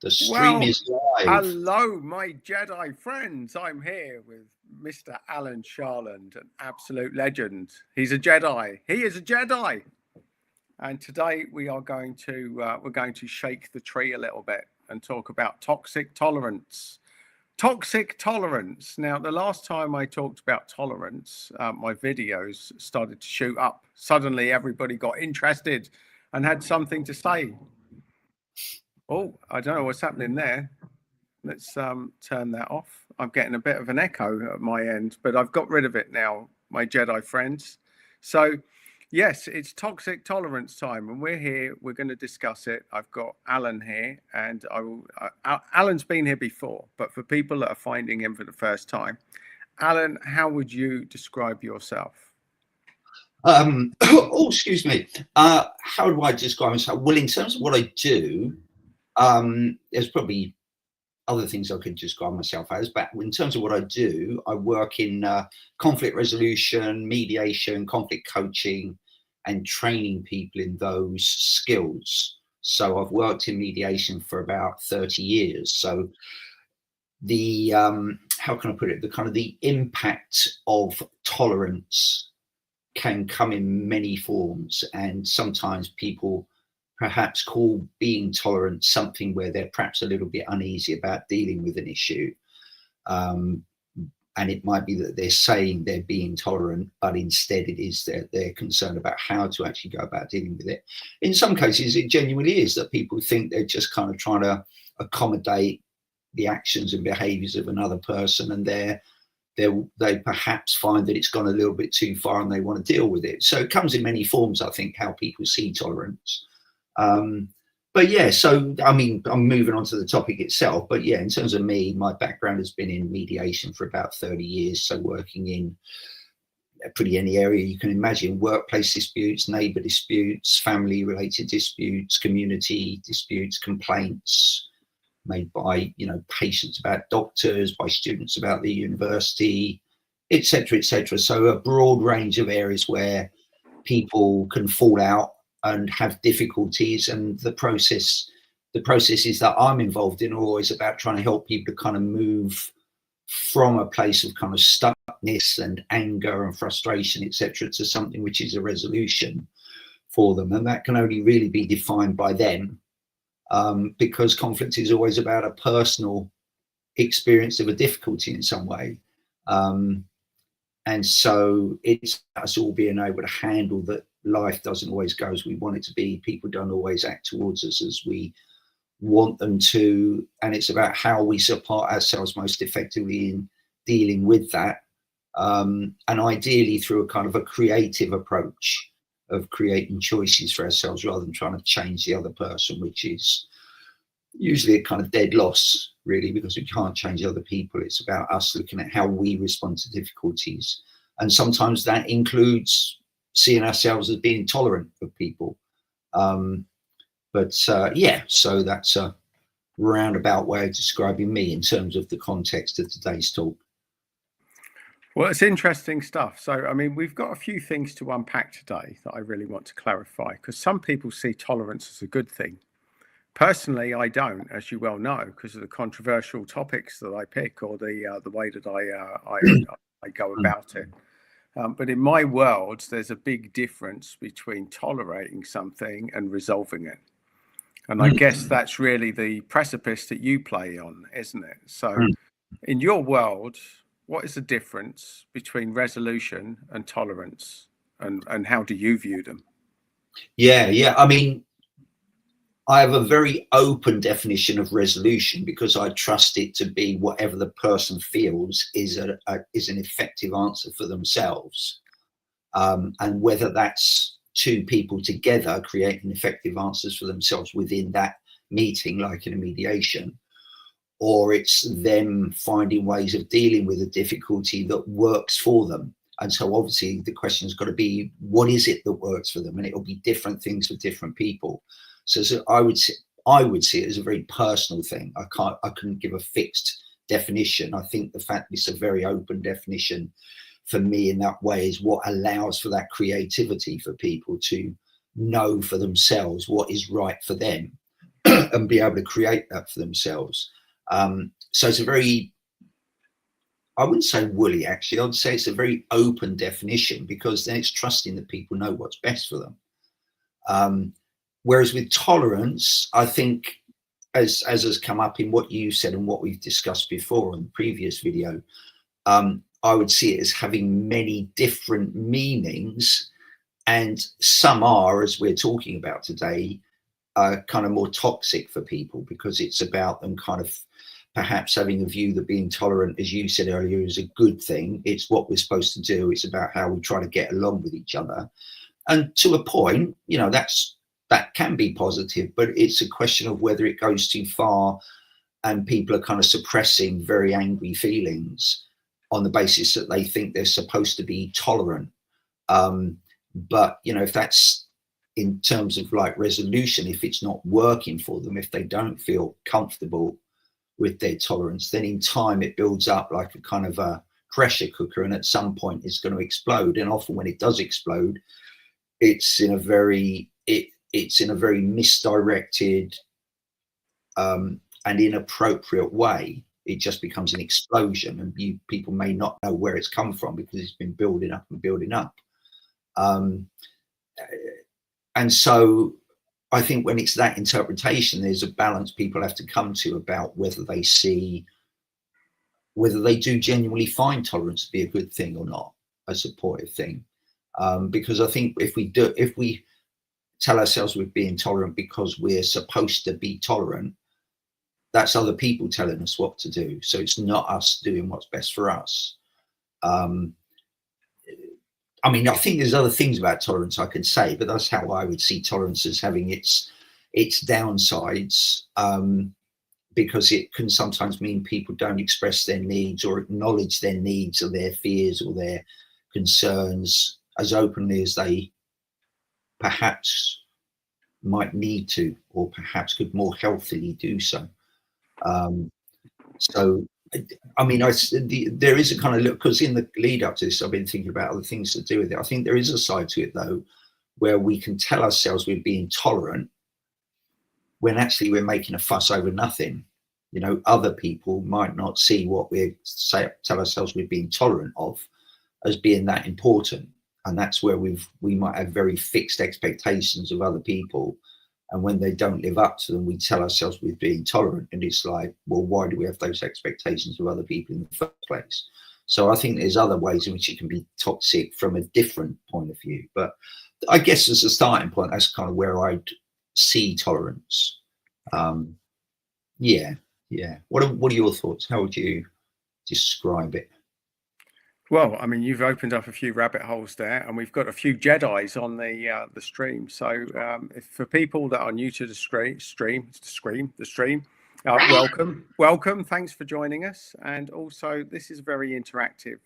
The stream Well, is live. hello, my Jedi friends. I'm here with Mr. Alan Sharand, an absolute legend. He's a Jedi. He is a Jedi. And today we are going to shake the tree a little bit and talk about toxic tolerance. Toxic tolerance. Now, the last time I talked about tolerance, my videos started to shoot up. Suddenly, everybody got interested and had something to say. Oh, I don't know what's happening there. Let's turn that off. I'm getting a bit of an echo at my end, but I've got rid of it now, my Jedi friends. So, yes, it's toxic tolerance time, and we're here. We're going to discuss it. I've got Alan here, and Alan's been here before, but for people that are finding him for the first time, Alan, how would you describe yourself? Oh, excuse me. How do I describe myself? Well, in terms of what I do, there's probably other things I could describe myself as, but in terms of what I do, I work in conflict resolution, mediation, conflict coaching, and training people in those skills. So I've worked in mediation for about 30 years. So the, how can I put it? The kind of the impact of tolerance can come in many forms, and sometimes people perhaps call being tolerant something where they're perhaps a little bit uneasy about dealing with an issue. And it might be that they're saying they're being tolerant, but instead it is that they're concerned about how to actually go about dealing with it. In some cases, it genuinely is that people think they're just kind of trying to accommodate the actions and behaviors of another person, and they perhaps find that it's gone a little bit too far and they want to deal with it. So it comes in many forms, I think, how people see tolerance. But yeah, so I mean, I'm moving on to the topic itself, but yeah, in terms of me, my background has been in mediation for about 30 years. So working in pretty any area you can imagine: workplace disputes, neighbor disputes, family related disputes, community disputes, complaints made by, you know, patients about doctors, by students about the university, etc., etc. So a broad range of areas where people can fall out and have difficulties, and the processes that I'm involved in are always about trying to help people to kind of move from a place of kind of stuckness and anger and frustration, etc., to something which is a resolution for them. And that can only really be defined by them, because conflict is always about a personal experience of a difficulty in some way. And so it's us all being able to handle that life doesn't always go as we want it to be. People don't always act towards us as we want them to. And it's about how we support ourselves most effectively in dealing with that. And ideally through a kind of a creative approach of creating choices for ourselves rather than trying to change the other person, which is usually a kind of dead loss, really, because we can't change other people. It's about us looking at how we respond to difficulties. And sometimes that includes seeing ourselves as being tolerant of people. Yeah, so that's a roundabout way of describing me in terms of the context of today's talk. Well, it's interesting stuff. So, I mean, we've got a few things to unpack today that I really want to clarify, because some people see tolerance as a good thing. Personally, I don't, as you well know, because of the controversial topics that I pick, or the way that I go about it. But in my world, there's a big difference between tolerating something and resolving it. And I guess that's really the precipice that you play on, isn't it? So in your world, what is the difference between resolution and tolerance, and how do you view them? Yeah. I mean, I have a very open definition of resolution because I trust it to be whatever the person feels is an effective answer for themselves. And whether that's two people together creating effective answers for themselves within that meeting, like in a mediation, or it's them finding ways of dealing with a difficulty that works for them. And so obviously the question's got to be, what is it that works for them? And it'll be different things for different people. So I would see it as a very personal thing. I couldn't give a fixed definition. I think the fact it's a very open definition for me in that way is what allows for that creativity for people to know for themselves what is right for them. and be able to create that for themselves. So it's a very, I wouldn't say woolly, actually. I would say it's a very open definition, because then it's trusting that people know what's best for them. Whereas with tolerance, I think, as has come up in what you said and what we've discussed before in the previous video, I would see it as having many different meanings, and some are, as we're talking about today, kind of more toxic for people, because it's about them kind of perhaps having a view that being tolerant, as you said earlier, is a good thing. It's what we're supposed to do. It's about how we try to get along with each other. And to a point, you know, that can be positive, but it's a question of whether it goes too far and people are kind of suppressing very angry feelings on the basis that they think they're supposed to be tolerant. But, you know, if that's in terms of like resolution, if it's not working for them, if they don't feel comfortable with their tolerance, then in time it builds up like a kind of a pressure cooker, and at some point it's going to explode. And often when it does explode, it's in a very misdirected and inappropriate way. It just becomes an explosion, and people may not know where it's come from, because it's been building up and building up. And so I think when it's that interpretation, there's a balance people have to come to about whether they do genuinely find tolerance to be a good thing or not, a supportive thing. Because I think if we tell ourselves we're being tolerant because we're supposed to be tolerant, that's other people telling us what to do. So it's not us doing what's best for us. I mean, I think there's other things about tolerance I could say, but that's how I would see tolerance, as having its downsides, because it can sometimes mean people don't express their needs or acknowledge their needs or their fears or their concerns as openly as they perhaps might need to, or perhaps could more healthily do so. So, I mean, there is a kind of look, because in the lead up to this, I've been thinking about other things to do with it. I think there is a side to it, though, where we can tell ourselves we're being tolerant when actually we're making a fuss over nothing. You know, other people might not see what we tell ourselves we're being tolerant of as being that important. And that's where we might have very fixed expectations of other people. And when they don't live up to them, we tell ourselves we're being tolerant. And it's like, well, why do we have those expectations of other people in the first place? So I think there's other ways in which it can be toxic from a different point of view. But I guess as a starting point, that's kind of where I'd see tolerance. Yeah. What are your thoughts? How would you describe it? Well, I mean, you've opened up a few rabbit holes there, and we've got a few Jedis on the stream. So, if for people that are new to the stream, welcome. Thanks for joining us. And also, this is a very interactive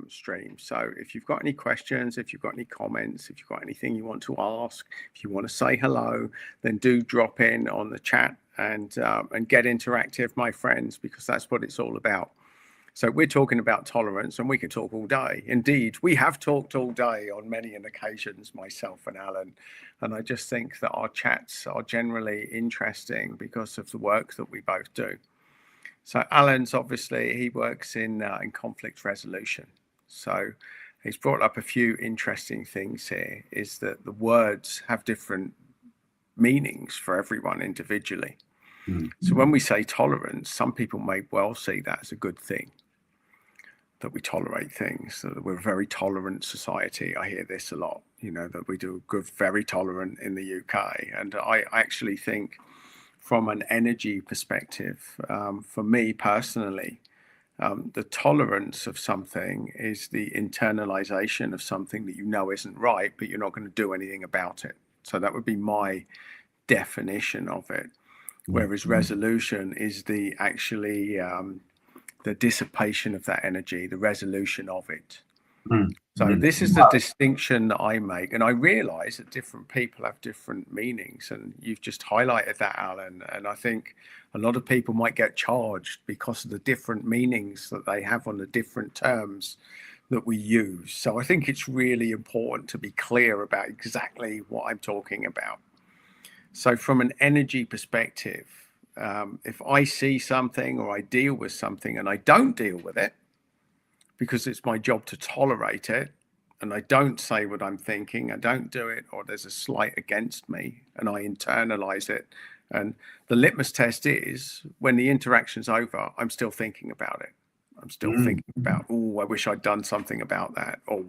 stream. So, if you've got any questions, if you've got any comments, if you've got anything you want to ask, if you want to say hello, then do drop in on the chat and get interactive, my friends, because that's what it's all about. So we're talking about tolerance, and we could talk all day. Indeed, we have talked all day on many occasions, myself and Alan. And I just think that our chats are generally interesting because of the work that we both do. So Alan's obviously, he works in conflict resolution. So he's brought up a few interesting things here, is that the words have different meanings for everyone individually. So when we say tolerance, some people may well see that as a good thing, that we tolerate things, that we're a very tolerant society. I hear this a lot, you know, that we do good, very tolerant in the UK. And I actually think from an energy perspective, for me personally, the tolerance of something is the internalization of something that you know isn't right, but you're not going to do anything about it. So that would be my definition of it. Whereas resolution is the actually the dissipation of that energy, the resolution of it. So this is the distinction that I make, and I realize that different people have different meanings, and you've just highlighted that, Alan. And I think a lot of people might get charged because of the different meanings that they have on the different terms that we use. So I think it's really important to be clear about exactly what I'm talking about. So from an energy perspective, if I see something or I deal with something and I don't deal with it because it's my job to tolerate it, and I don't say what I'm thinking, I don't do it, or there's a slight against me and I internalize it. And the litmus test is when the interaction's over, I'm still thinking about it. I'm still thinking about, oh, I wish I'd done something about that. Or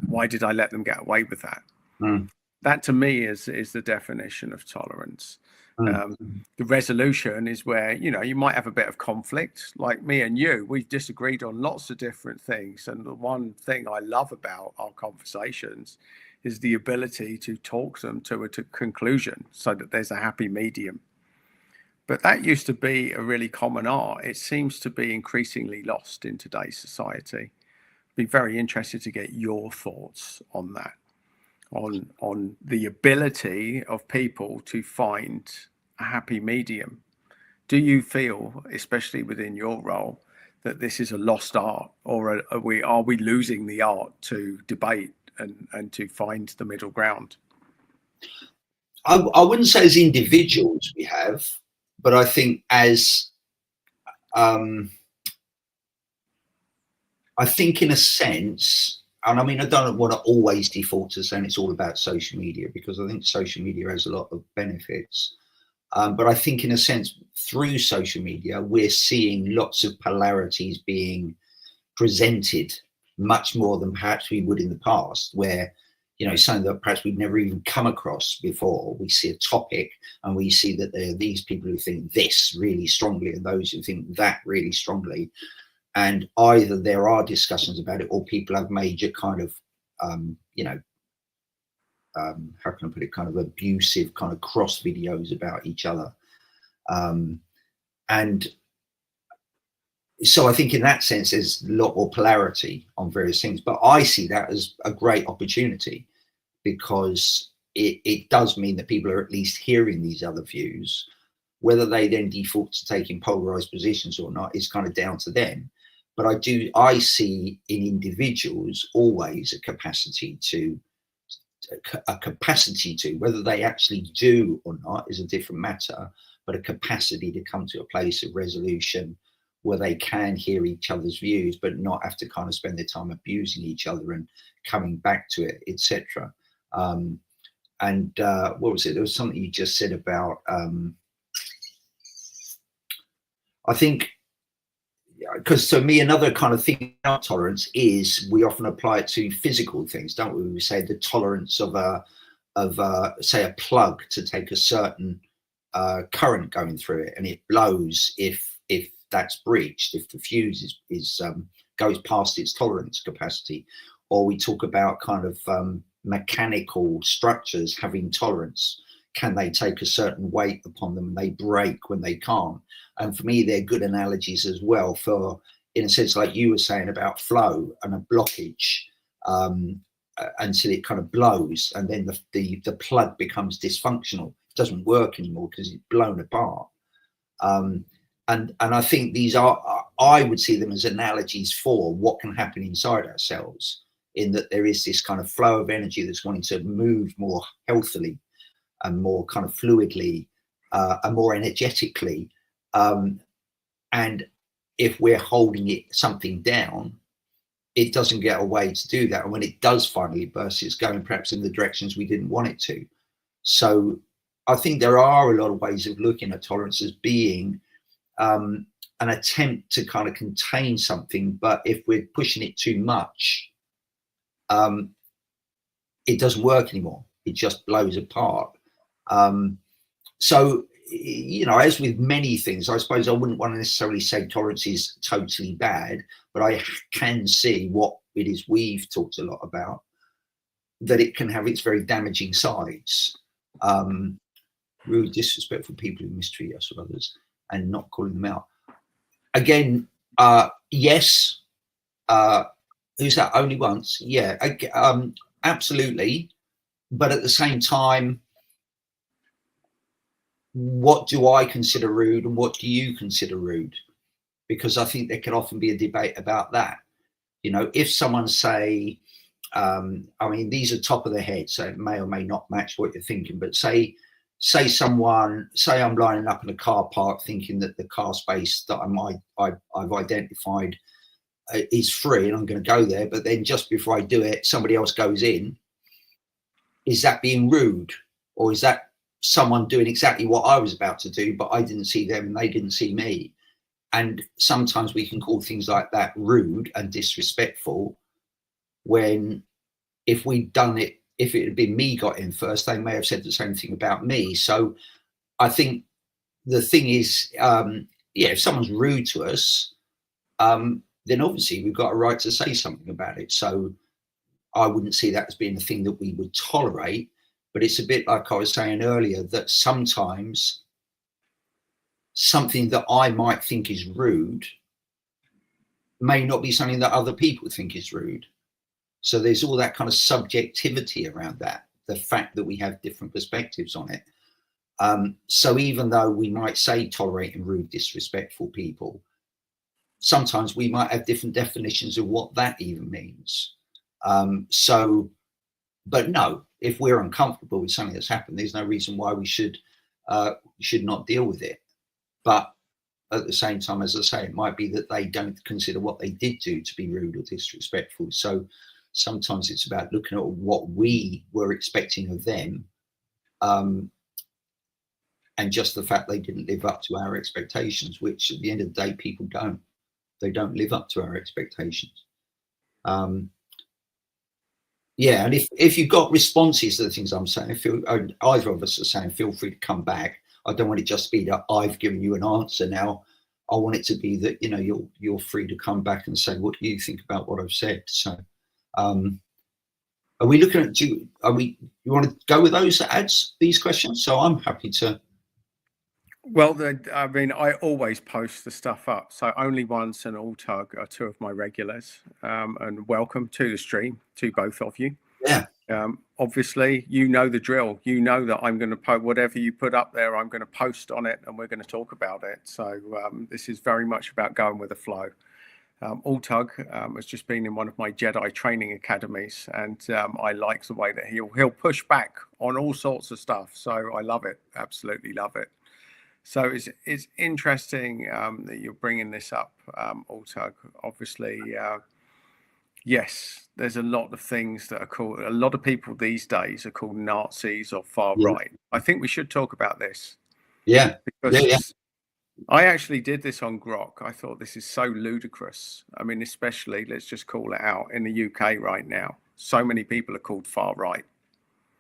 why did I let them get away with that? That to me is the definition of tolerance. The resolution is where, you know, you might have a bit of conflict, like me and you. We've disagreed on lots of different things. And the one thing I love about our conversations is the ability to talk them to a conclusion so that there's a happy medium. But that used to be a really common art. It seems to be increasingly lost in today's society. Be very interested to get your thoughts on that, on the ability of people to find a happy medium. Do you feel, especially within your role, that this is a lost art, or are we losing the art to debate and to find the middle ground? I wouldn't say as individuals we have, but I think as I think in a sense, and I mean, I don't want to always default to saying it's all about social media, because I think social media has a lot of benefits. But I think in a sense, through social media, we're seeing lots of polarities being presented much more than perhaps we would in the past, where, you know, something that perhaps we'd never even come across before. We see a topic and we see that there are these people who think this really strongly and those who think that really strongly. And either there are discussions about it, or people have major kind of, you know, how can I put it, kind of abusive kind of cross videos about each other. And so I think in that sense, there's a lot more polarity on various things, but I see that as a great opportunity, because it does mean that people are at least hearing these other views. Whether they then default to taking polarized positions or not is kind of down to them. But I see in individuals always a capacity to, whether they actually do or not is a different matter, but a capacity to come to a place of resolution where they can hear each other's views, but not have to kind of spend their time abusing each other and coming back to it, etc. And what was it? There was something you just said about, I think, because to me, another kind of thing about tolerance is we often apply it to physical things, don't we? We say the tolerance of say a plug to take a certain current going through it, and it blows if that's breached, if the fuse goes past its tolerance capacity. Or we talk about kind of mechanical structures having tolerance. Can they take a certain weight upon them and they break when they can't? And for me, they're good analogies as well for, in a sense, like you were saying about flow and a blockage, until it kind of blows, and then the plug becomes dysfunctional. It doesn't work anymore because it's blown apart. And I think these are, I would see them as analogies for what can happen inside ourselves, in that there is this kind of flow of energy that's wanting to move more healthily and more kind of fluidly and more energetically. And if we're holding something down, it doesn't get a way to do that. And when it does finally burst, it's going perhaps in the directions we didn't want it to. So I think there are a lot of ways of looking at tolerance as being an attempt to kind of contain something, but if we're pushing it too much, it doesn't work anymore. It just blows apart. So, you know, as with many things, I suppose I wouldn't want to necessarily say tolerance is totally bad, but I can see what it is we've talked a lot about, that it can have its very damaging sides. Really disrespectful people who mistreat us or others and not calling them out. Again, yes. Who's that? Only once? Yeah, absolutely. But at the same time, what do I consider rude and what do you consider rude? Because I think there can often be a debate about that. You know, if someone say, I mean, these are top of the head, so it may or may not match what you're thinking, but say say I'm lining up in a car park thinking that the car space that I've identified is free and I'm going to go there, but then just before I do it, somebody else goes in. Is that being rude, or is that someone doing exactly what I was about to do, but I didn't see them and they didn't see me? And sometimes we can call things like that rude and disrespectful, when if we'd done it, if it had been me got in first, they may have said the same thing about me. So I think the thing is, if someone's rude to us, then obviously we've got a right to say something about it. So I wouldn't see that as being a thing that we would tolerate, but it's a bit like I was saying earlier, that sometimes something that I might think is rude may not be something that other people think is rude. So there's all that kind of subjectivity around that, the fact that we have different perspectives on it. So even though we might say tolerating rude, disrespectful people, sometimes we might have different definitions of what that even means. But no, if we're uncomfortable with something that's happened, there's no reason why we should not deal with it. But at the same time, as I say, it might be that they don't consider what they did do to be rude or disrespectful. So sometimes it's about looking at what we were expecting of them, and just the fact they didn't live up to our expectations, which at the end of the day, people don't. They don't live up to our expectations. Yeah, and if you've got responses to the things I'm saying, either of us are saying, feel free to come back. I don't want it just to be that I've given you an answer now. I want it to be that, you know, you're free to come back and say, what do you think about what I've said? So are we looking at, you want to go with those ads, these questions? So I'm happy to. Well, I mean, I always post the stuff up. So Only Once and Alltug are two of my regulars. And welcome to the stream to both of you. Yeah. Obviously, you know the drill. You know that I'm going to post whatever you put up there. I'm going to post on it, and we're going to talk about it. So this is very much about going with the flow. Alltug has just been in one of my Jedi training academies, and I like the way that he'll push back on all sorts of stuff. So I love it. Absolutely love it. So it's interesting that you're bringing this up, Alltug. Obviously, yes, there's a lot of things that are called, a lot of people these days are called Nazis or far right. I think we should talk about this. Yeah. Because I actually did this on Grok. I thought this is so ludicrous. I mean, especially, let's just call it out, in the UK right now, so many people are called far right.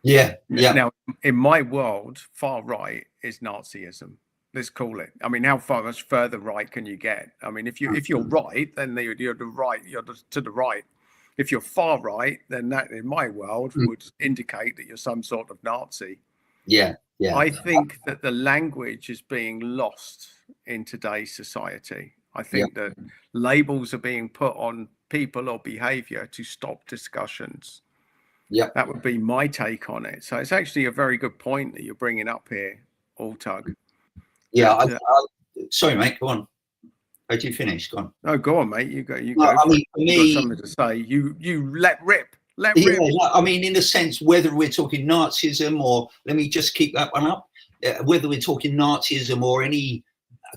Yeah. Now, in my world, far right is Nazism. Let's call it. I mean, how much further right can you get? I mean, if you're right, then you're the right. You're to the right. If you're far right, then that, in my world, would indicate that you're some sort of Nazi. Yeah. I think that the language is being lost in today's society. I think that labels are being put on people or behaviour to stop discussions. Yeah, that would be my take on it. So it's actually a very good point that you're bringing up here, Alltug. Yeah, sorry, mate. Go on. How'd you finish? Go on. No, go on, mate. You go. I mean, for me, you've got something to say. You let rip. Let rip. Yeah, I mean, in a sense, whether we're talking Nazism or, let me just keep that one up, whether we're talking Nazism or any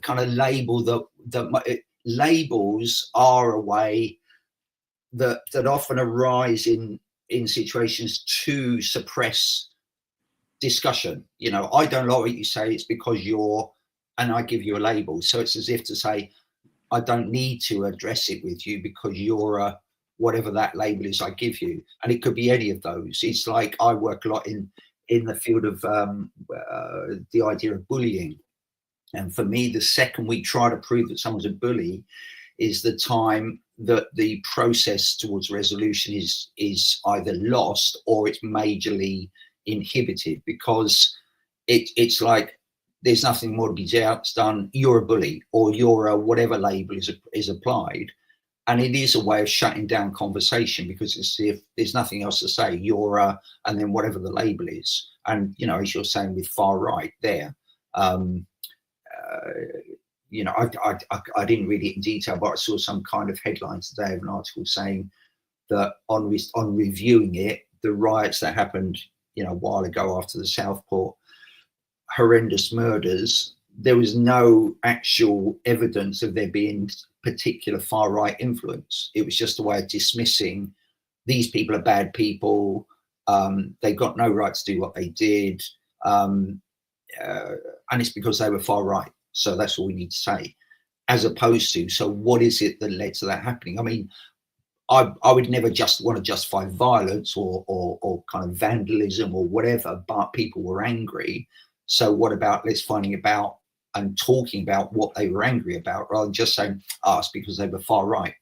kind of label, that labels are a way that often arise in situations to suppress discussion. You know, I don't like what you say, it's because you're, and I give you a label. So it's as if to say, I don't need to address it with you because you're a, whatever that label is I give you. And it could be any of those. It's like, I work a lot in the field of the idea of bullying. And for me, the second we try to prove that someone's a bully is the time that the process towards resolution is either lost or it's majorly inhibited, because it's like, there's nothing more to be done. You're a bully, or you're a whatever label is applied, and it is a way of shutting down conversation, because it's, if there's nothing else to say, you're a, and then whatever the label is. And you know, as you're saying with far right there, you know, I didn't read it in detail, but I saw some kind of headline today of an article saying that on reviewing it, the riots that happened, you know, a while ago after the Southport horrendous murders, there was no actual evidence of there being particular far right influence. It was just a way of dismissing these people are bad people. They got no right to do what they did. And it's because they were far right. So that's all we need to say. As opposed to, so what is it that led to that happening? I mean, I would never just want to justify violence or kind of vandalism or whatever, but people were angry. So what about let's finding about and talking about what they were angry about, rather than just saying, oh, it's because they were far right.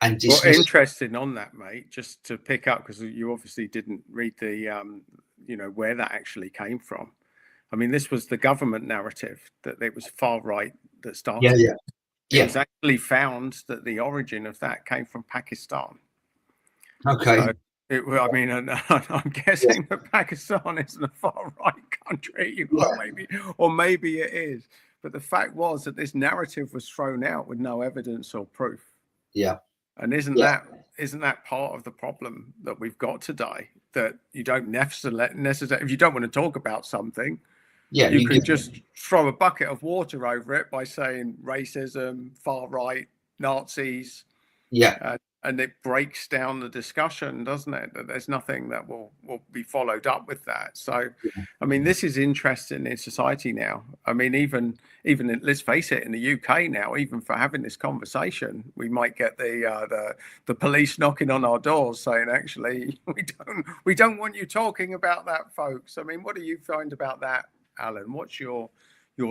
And well, interesting on that, mate, just to pick up, because you obviously didn't read the, where that actually came from. I mean, this was the government narrative that it was far right that started. Yeah. It was actually found that the origin of that came from Pakistan. Okay. So I'm guessing that Pakistan isn't a far right country, or maybe it is. But the fact was that this narrative was thrown out with no evidence or proof. Yeah. And isn't that part of the problem that we've got today? That you don't necessarily, if you don't want to talk about something, you can just throw a bucket of water over it by saying racism, far right, Nazis. Yeah. And it breaks down the discussion, doesn't it? That there's nothing that will be followed up with that. So, I mean, this is interesting in society now. I mean, even let's face it, in the UK now, even for having this conversation, we might get the police knocking on our doors saying, actually, we don't want you talking about that, folks. I mean, what do you find about that, Alan? What's your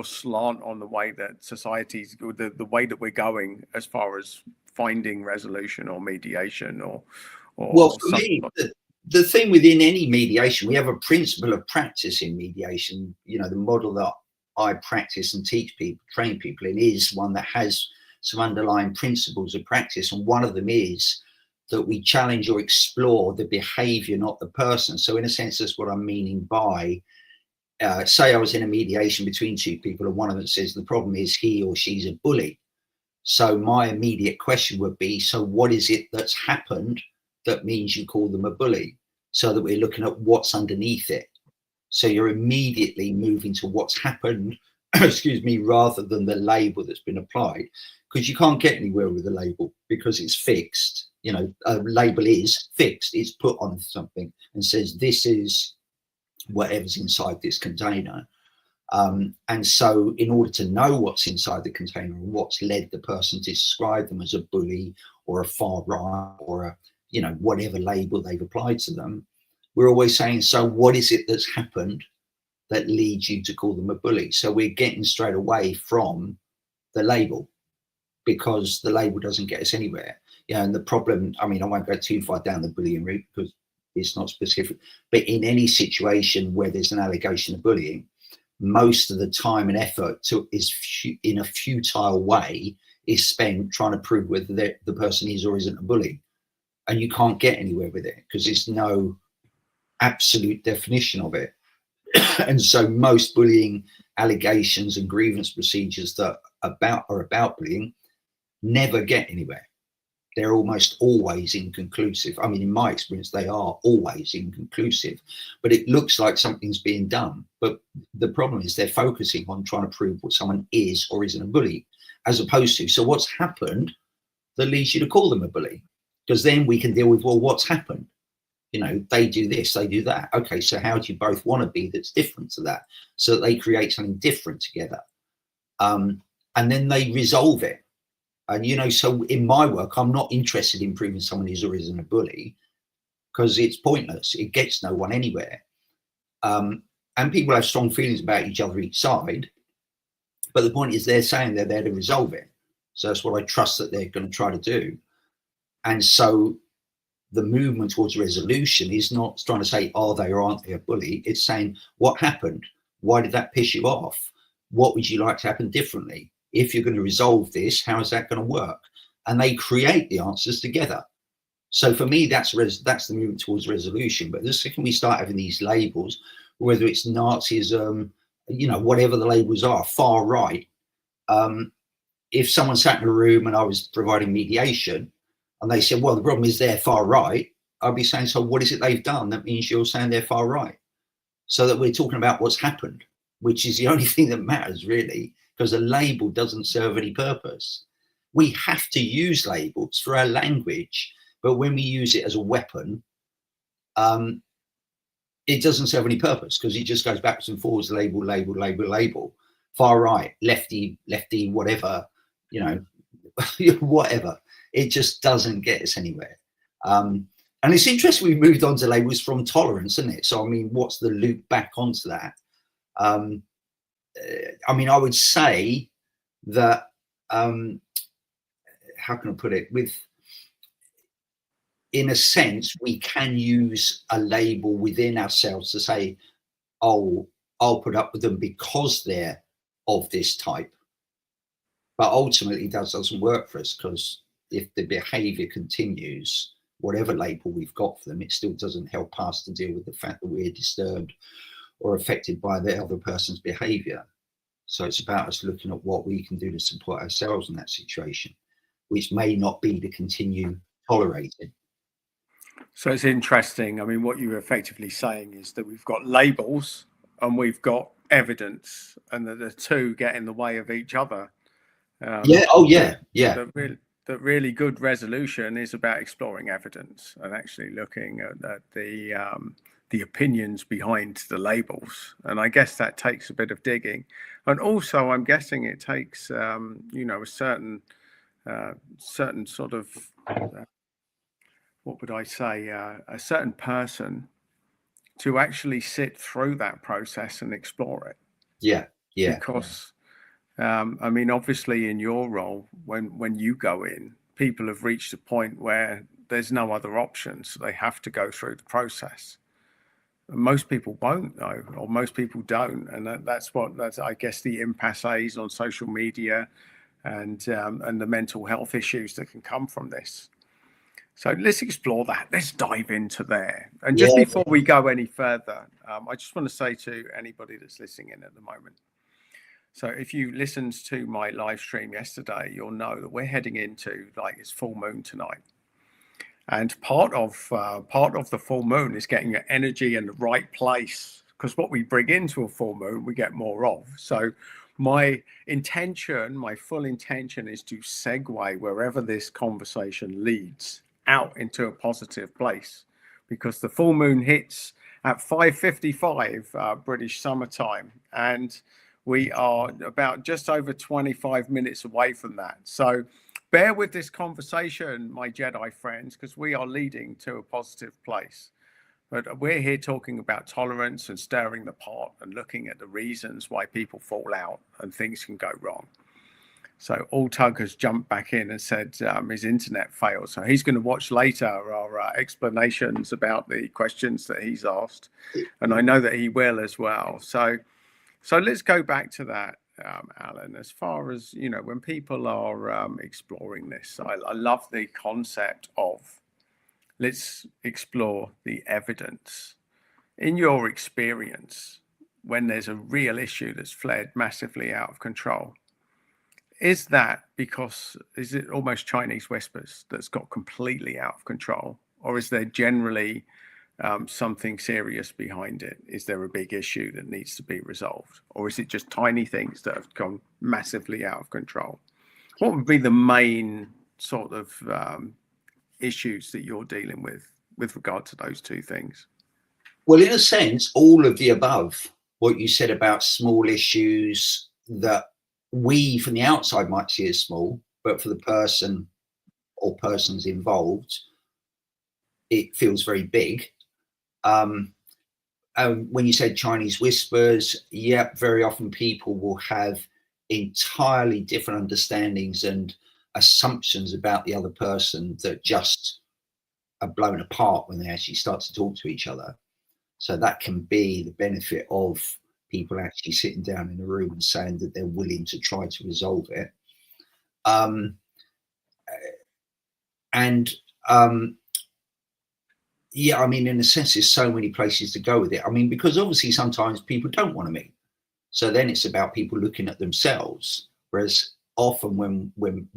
slant on the way that society's, the way that we're going as far as finding resolution or mediation or well, for me, the thing within any mediation, we have a principle of practice in mediation. The model that I practice and teach people, train people in, is one that has some underlying principles of practice, and one of them is that we challenge or explore the behavior, not the person. So in a sense, that's what I'm meaning by say I was in a mediation between two people and one of them says the problem is he or she's a bully. So my immediate question would be, so what is it that's happened that means you call them a bully? So that we're looking at what's underneath it. So you're immediately moving to what's happened, excuse me, rather than the label that's been applied, because you can't get anywhere with a label because it's fixed. A label is fixed. It's put on something and says this is whatever's inside this container. And so in order to know what's inside the container and what's led the person to describe them as a bully or a far right or a, whatever label they've applied to them, we're always saying, so what is it that's happened that leads you to call them a bully? So we're getting straight away from the label because the label doesn't get us anywhere. And the problem, I mean, I won't go too far down the bullying route because it's not specific, but in any situation where there's an allegation of bullying, most of the time and effort is in a futile way is spent trying to prove whether the person is or isn't a bully. And you can't get anywhere with it because there's no absolute definition of it. And so most bullying allegations and grievance procedures that are about bullying never get anywhere. They're almost always inconclusive. I mean, in my experience, they are always inconclusive, but it looks like something's being done. But the problem is they're focusing on trying to prove what someone is or isn't a bully, as opposed to, so what's happened that leads you to call them a bully? Because then we can deal with, well, what's happened? They do this, they do that. Okay, so how do you both want to be that's different to that? So that they create something different together. And then they resolve it. And, so in my work, I'm not interested in proving someone is or isn't a bully because it's pointless. It gets no one anywhere. And people have strong feelings about each other, each side. But the point is they're saying they're there to resolve it. So that's what I trust that they're going to try to do. And so the movement towards resolution is not trying to say, are they or aren't they a bully? It's saying, what happened? Why did that piss you off? What would you like to happen differently? If you're going to resolve this, how is that going to work? And they create the answers together. So for me, that's the movement towards resolution. But the second we start having these labels, whether it's Nazism, whatever the labels are, far right, if someone sat in a room and I was providing mediation and they said, well, the problem is they're far right, I'd be saying, so what is it they've done? That means you're saying they're far right. So that we're talking about what's happened. which is the only thing that matters really, because a label doesn't serve any purpose. We have to use labels for our language, but when we use it as a weapon, it doesn't serve any purpose, because it just goes backwards and forwards, label, label, label, label, far right, lefty, lefty, whatever, you know, whatever. It just doesn't get us anywhere. And it's interesting we moved on to labels from tolerance, isn't it? So, I mean, what's the loop back onto that? I mean, I would say that, how can I put it? In a sense, we can use a label within ourselves to say, oh, I'll put up with them because they're of this type. But ultimately, that doesn't work for us, because if the behavior continues, whatever label we've got for them, it still doesn't help us to deal with the fact that we're disturbed or affected by the other person's behavior. So it's about us looking at what we can do to support ourselves in that situation, which may not be to continue tolerating. So it's interesting. I mean, what you're effectively saying is that we've got labels and we've got evidence, and that the two get in the way of each other. Yeah. Oh, yeah. Yeah. That really good resolution is about exploring evidence and actually looking at the opinions behind the labels. And I guess that takes a bit of digging. And also, I'm guessing it takes, you know, a certain sort of, what would I say, a certain person to actually sit through that process and explore it. Yeah. Yeah. Because I mean, obviously, in your role, when you go in, people have reached a point where there's no other option, so they have to go through the process. And most people won't know, or most people don't, and that's I guess the impasses on social media, and the mental health issues that can come from this. So let's explore that. Let's dive into there. And just before we go any further, I just want to say to anybody that's listening in at the moment. So if you listened to my live stream yesterday, you'll know that we're heading into, like, it's full moon tonight. And part of the full moon is getting your energy in the right place, because what we bring into a full moon, we get more of. So my intention, my full intention, is to segue wherever this conversation leads out into a positive place, because the full moon hits at 5:55 British summertime, and we are about just over 25 minutes away from that. So bear with this conversation, my Jedi friends, because we are leading to a positive place. But we're here talking about tolerance and stirring the pot and looking at the reasons why people fall out and things can go wrong. So Tug has jumped back in and said his internet failed. So he's going to watch later our explanations about the questions that he's asked. And I know that he will as well. So let's go back to that, Alan. As far as, you know, when people are exploring this, I love the concept of let's explore the evidence. In your experience, when there's a real issue that's fled massively out of control, is it almost Chinese whispers that's got completely out of control? Or is there generally something serious behind it? Is there a big issue that needs to be resolved? Or is it just tiny things that have gone massively out of control? What would be the main sort of issues that you're dealing with regard to those two things? Well, in a sense, all of the above. What you said about small issues that we from the outside might see as small, but for the person or persons involved, it feels very big. When you said Chinese whispers, yeah, very often people will have entirely different understandings and assumptions about the other person that just are blown apart when they actually start to talk to each other. So that can be the benefit of people actually sitting down in a room and saying that they're willing to try to resolve it. Yeah, I mean, in a sense, there's so many places to go with it. I mean, because obviously sometimes people don't want to meet. So then it's about people looking at themselves. Whereas often when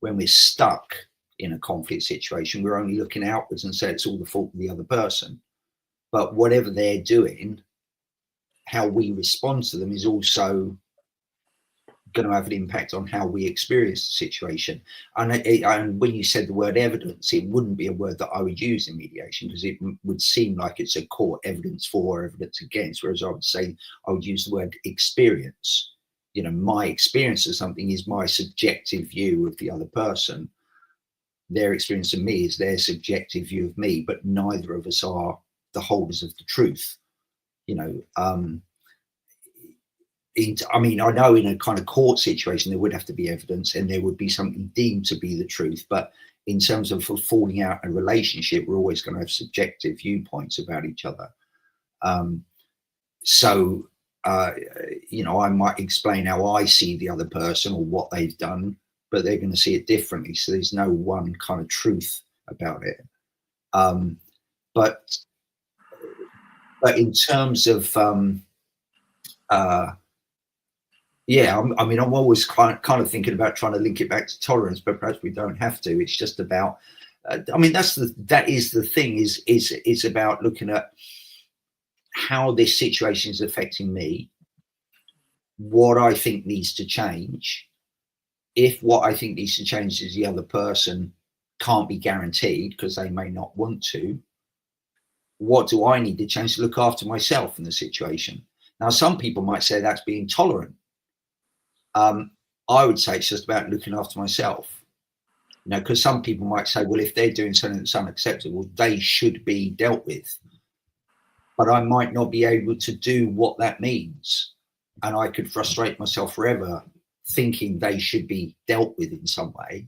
we're stuck in a conflict situation, we're only looking outwards and say it's all the fault of the other person. But whatever they're doing, how we respond to them is also going to have an impact on how we experience the situation. And when you said the word evidence, it wouldn't be a word that I would use in mediation, because it would seem like it's a court evidence for or evidence against, whereas I would say I would use the word experience. You know, my experience of something is my subjective view of the other person. Their experience of me is their subjective view of me, but neither of us are the holders of the truth. You know, I mean, I know in a kind of court situation there would have to be evidence and there would be something deemed to be the truth, but in terms of falling out a relationship, we're always going to have subjective viewpoints about each other. You know, I might explain how I see the other person or what they've done, but they're going to see it differently. So there's no one kind of truth about it. But in terms of, yeah, I mean, I'm always kind of thinking about trying to link it back to tolerance, but perhaps we don't have to. It's just about, I mean, that is the thing, is about looking at how this situation is affecting me, what I think needs to change. If what I think needs to change is the other person can't be guaranteed because they may not want to, what do I need to change to look after myself in the situation? Now, some people might say that's being tolerant. I would say it's just about looking after myself. You know, because some people might say, well, if they're doing something that's unacceptable, they should be dealt with. But I might not be able to do what that means. And I could frustrate myself forever thinking they should be dealt with in some way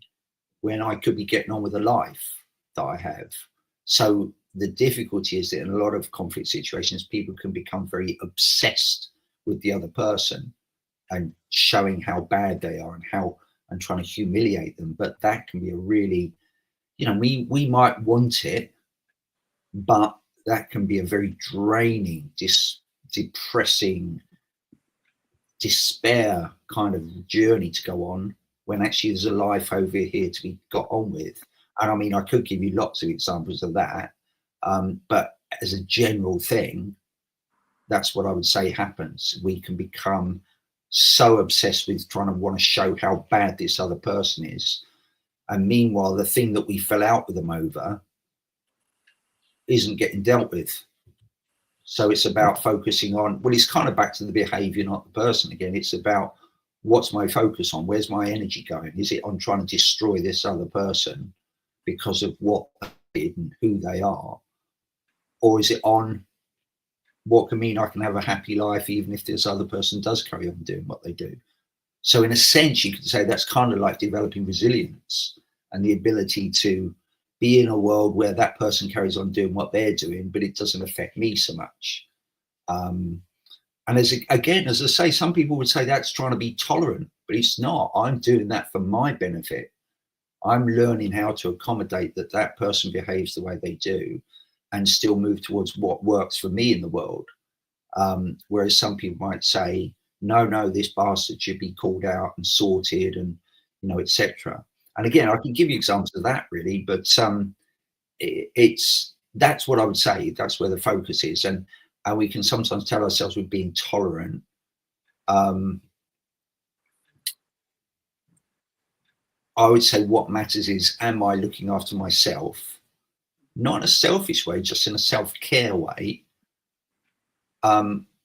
when I could be getting on with the life that I have. So the difficulty is that in a lot of conflict situations, people can become very obsessed with the other person and showing how bad they are and trying to humiliate them. But that can be a really, you know, we might want it, but that can be a very draining, depressing, despair kind of journey to go on, when actually there's a life over here to be got on with. And I mean, I could give you lots of examples of that, but as a general thing, that's what I would say happens. We can become so obsessed with trying to want to show how bad this other person is, and meanwhile the thing that we fell out with them over isn't getting dealt with. So it's about focusing on, well, it's kind of back to the behavior, not the person again. It's about, what's my focus on? Where's my energy going? Is it on trying to destroy this other person because of what they did and who they are? Or is it on what can mean I can have a happy life even if this other person does carry on doing what they do? So in a sense, you could say that's kind of like developing resilience and the ability to be in a world where that person carries on doing what they're doing, but it doesn't affect me so much. And as I say, some people would say that's trying to be tolerant, but it's not. I'm doing that for my benefit. I'm learning how to accommodate that person behaves the way they do and still move towards what works for me in the world. Whereas some people might say, no, this bastard should be called out and sorted and, you know, etc. And again, I can give you examples of that really, but that's what I would say. That's where the focus is. And we can sometimes tell ourselves we're being tolerant. I would say what matters is, am I looking after myself? Not in a selfish way, just in a self-care way,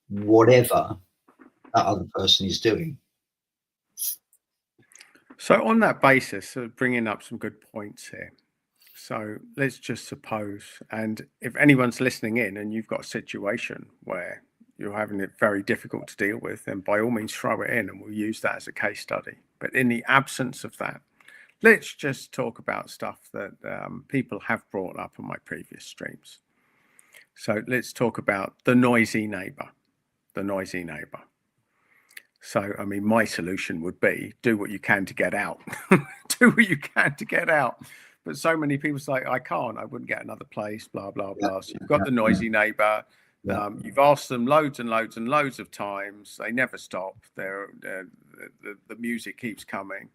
whatever that other person is doing. So on that basis, bringing up some good points here. So let's just suppose, and if anyone's listening in and you've got a situation where you're having it very difficult to deal with, then by all means throw it in and we'll use that as a case study. But in the absence of that, let's just talk about stuff that people have brought up on my previous streams. So let's talk about the noisy neighbor, So, I mean, my solution would be do what you can to get out, do what you can to get out. But so many people say, I can't, I wouldn't get another place, blah, blah, blah. So you've got the noisy neighbor. You've asked them loads and loads and loads of times. They never stop. The music keeps coming.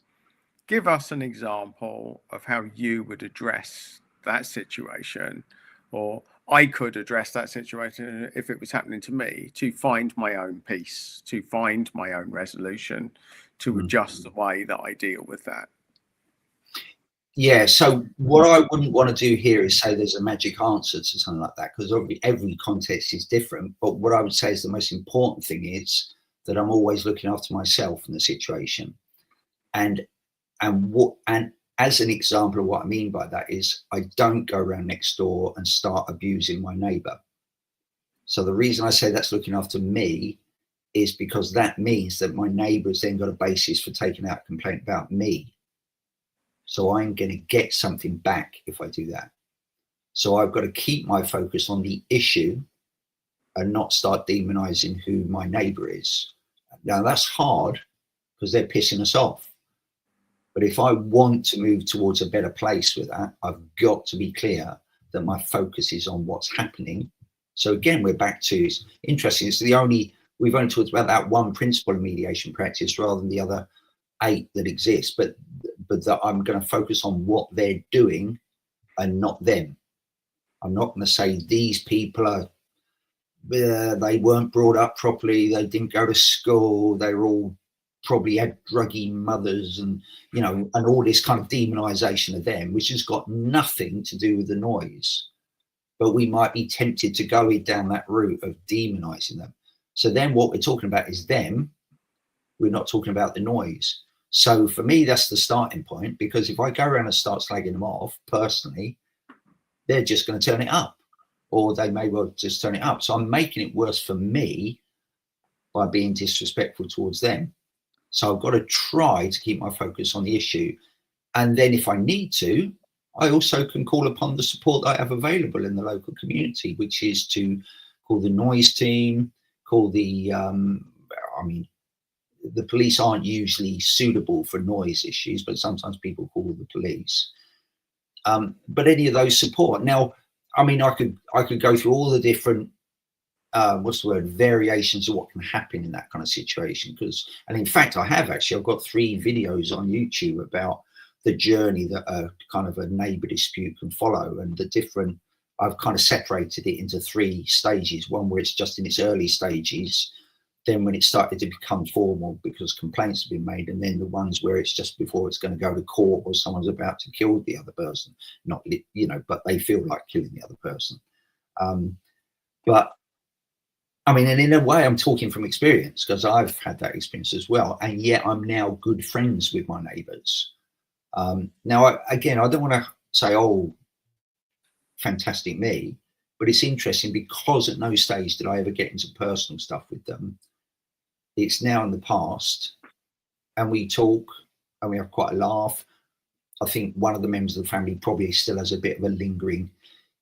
Give us an example of how you would address that situation, or I could address that situation if it was happening to me, to find my own peace, to find my own resolution, to adjust the way that I deal with that. Yeah, so what I wouldn't want to do here is say there's a magic answer to something like that, because every context is different. But what I would say is the most important thing is that I'm always looking after myself in the situation. And as an example of what I mean by that is I don't go around next door and start abusing my neighbor. So the reason I say that's looking after me is because that means that my neighbor's then got a basis for taking out a complaint about me. So I'm going to get something back if I do that. So I've got to keep my focus on the issue and not start demonizing who my neighbor is. Now that's hard because they're pissing us off. But if I want to move towards a better place with that, I've got to be clear that my focus is on what's happening. So again, we're back to, it's interesting, we've only talked about that one principle of mediation practice rather than the other 8 that exist, but that I'm going to focus on what they're doing and not them. I'm not going to say these people are, they weren't brought up properly, they didn't go to school, they were all probably had druggy mothers and, you know, and all this kind of demonization of them, which has got nothing to do with the noise. But we might be tempted to go down that route of demonizing them. So then what we're talking about is them. We're not talking about the noise. So for me, that's the starting point, because if I go around and start slagging them off personally, they're just going to turn it up, or they may well just turn it up. So I'm making it worse for me by being disrespectful towards them. So I've got to try to keep my focus on the issue. And then if I need to, I also can call upon the support that I have available in the local community, which is to call the noise team, call the, the police aren't usually suitable for noise issues, but sometimes people call the police. But any of those support. Now, I mean, I could go through all the different variations of what can happen in that kind of situation. And in fact, I've got 3 videos on YouTube about the journey that a kind of a neighbor dispute can follow, and I've kind of separated it into 3 stages. One where it's just in its early stages, then when it started to become formal because complaints have been made, and then the ones where it's just before it's going to go to court or someone's about to kill the other person, but they feel like killing the other person. But I mean, and in a way, I'm talking from experience because I've had that experience as well. And yet I'm now good friends with my neighbors. Now, I don't want to say, oh, fantastic me, but it's interesting because at no stage did I ever get into personal stuff with them. It's now in the past, and we talk and we have quite a laugh. I think one of the members of the family probably still has a bit of a lingering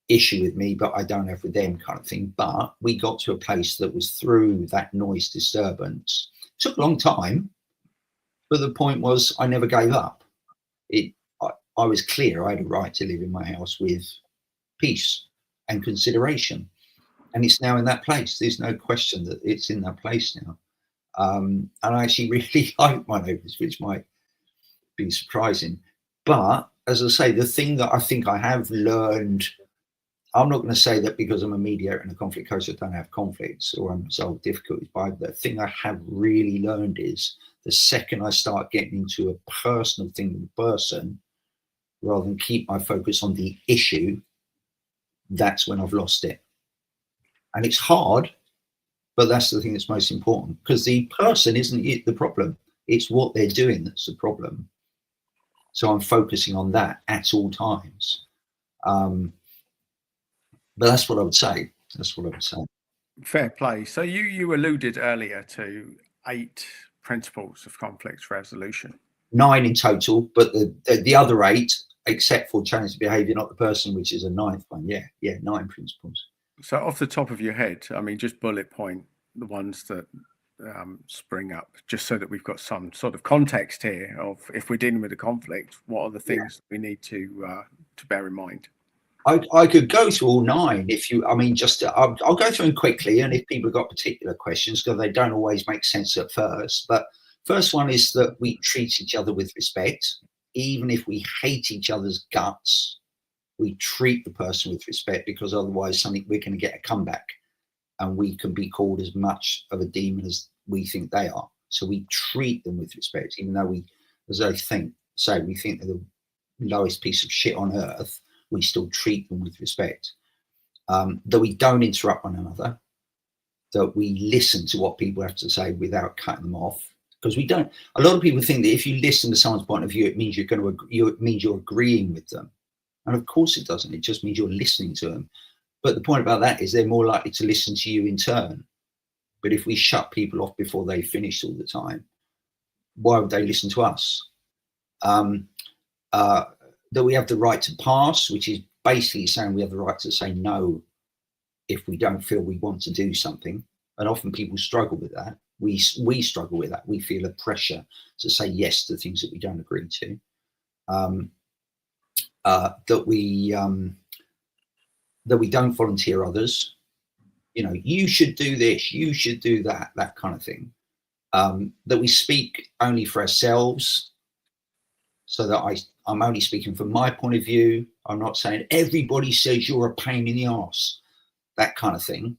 issue with me, but I don't have with them, kind of thing. But we got to a place that was through that noise disturbance. It took a long time, but the point was I never gave up. I was clear I had a right to live in my house with peace and consideration, and it's now in that place. There's no question that it's in that place now. And I actually really like my neighbours, which might be surprising. But as I say, the thing that I think I have learned, I'm not going to say that because I'm a mediator and a conflict coach I don't have conflicts or I'm resolve difficulties, but the thing I have really learned is the second I start getting into a personal thing with the person, rather than keep my focus on the issue, that's when I've lost it. And it's hard, but that's the thing that's most important, because the person isn't the problem. It's what they're doing that's the problem. So I'm focusing on that at all times. But that's what I would say. Fair play. So you alluded earlier to 8 principles of conflict resolution. 9 in total, but the other 8, except for change the behaviour, not the person, which is a 9th one. Yeah, 9 principles. So off the top of your head, I mean, just bullet point the ones that spring up, just so that we've got some sort of context here of if we're dealing with a conflict, what are the things we need to bear in mind? I could go through all 9 if you, I'll go through them quickly, and if people have got particular questions, because they don't always make sense at first. But first one is that we treat each other with respect, even if we hate each other's guts. We treat the person with respect, because otherwise we're going to get a comeback, and we can be called as much of a demon as we think they are. So we treat them with respect, even though we think they're the lowest piece of shit on earth. We still treat them with respect. That we don't interrupt one another, that we listen to what people have to say without cutting them off. Because we don't. A lot of people think that if you listen to someone's point of view, it means you're agreeing with them, and of course it doesn't. It just means you're listening to them. But the point about that is they're more likely to listen to you in turn. But if we shut people off before they finish all the time, why would they listen to us? That we have the right to pass, which is basically saying we have the right to say no if we don't feel we want to do something. And often people struggle with that. We struggle with that. We feel a pressure to say yes to things that we don't agree to. That we don't volunteer others. You know, you should do this, you should do that, that kind of thing. That we speak only for ourselves, so that I'm only speaking from my point of view. I'm not saying everybody says you're a pain in the arse, that kind of thing,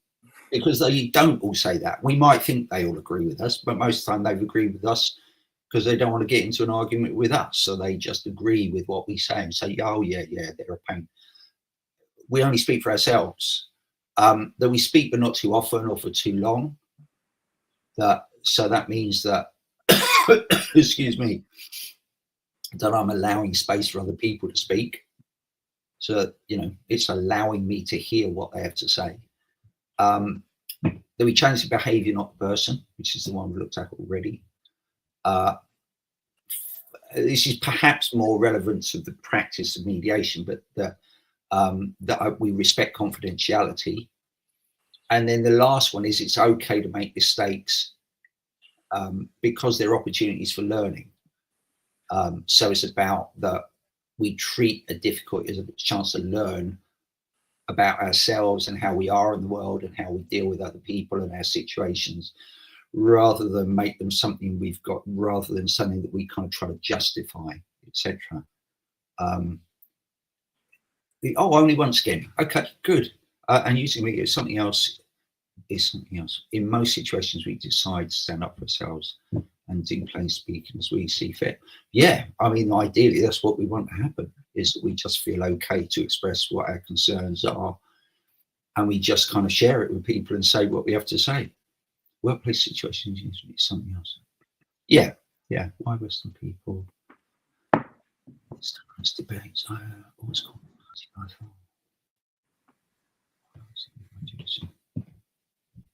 because they don't all say that. We might think they all agree with us, but most of the time they've agreed with us because they don't want to get into an argument with us. So they just agree with what we say and say, oh yeah, they're a pain. We only speak for ourselves. That we speak but not too often or for too long. So that means that, excuse me, that I'm allowing space for other people to speak. So, you know, it's allowing me to hear what they have to say. That we change the behaviour, not the person, which is the one we looked at already. This is perhaps more relevant to the practice of mediation, but that we respect confidentiality. And then the last one is it's okay to make mistakes because they're opportunities for learning. So it's about that we treat a difficulty as a chance to learn about ourselves and how we are in the world and how we deal with other people and our situations, rather than make them something we've got, rather than something that we kind of try to justify, etc. Only once again. Okay, good. And using me is something else. In most situations, we decide to stand up for ourselves and do plain speaking as we see fit. Yeah, I mean, ideally, that's what we want to happen, is that we just feel okay to express what our concerns are, and we just kind of share it with people and say what we have to say. Workplace situations usually something else. Yeah. Why Western people? It's the debates. I always call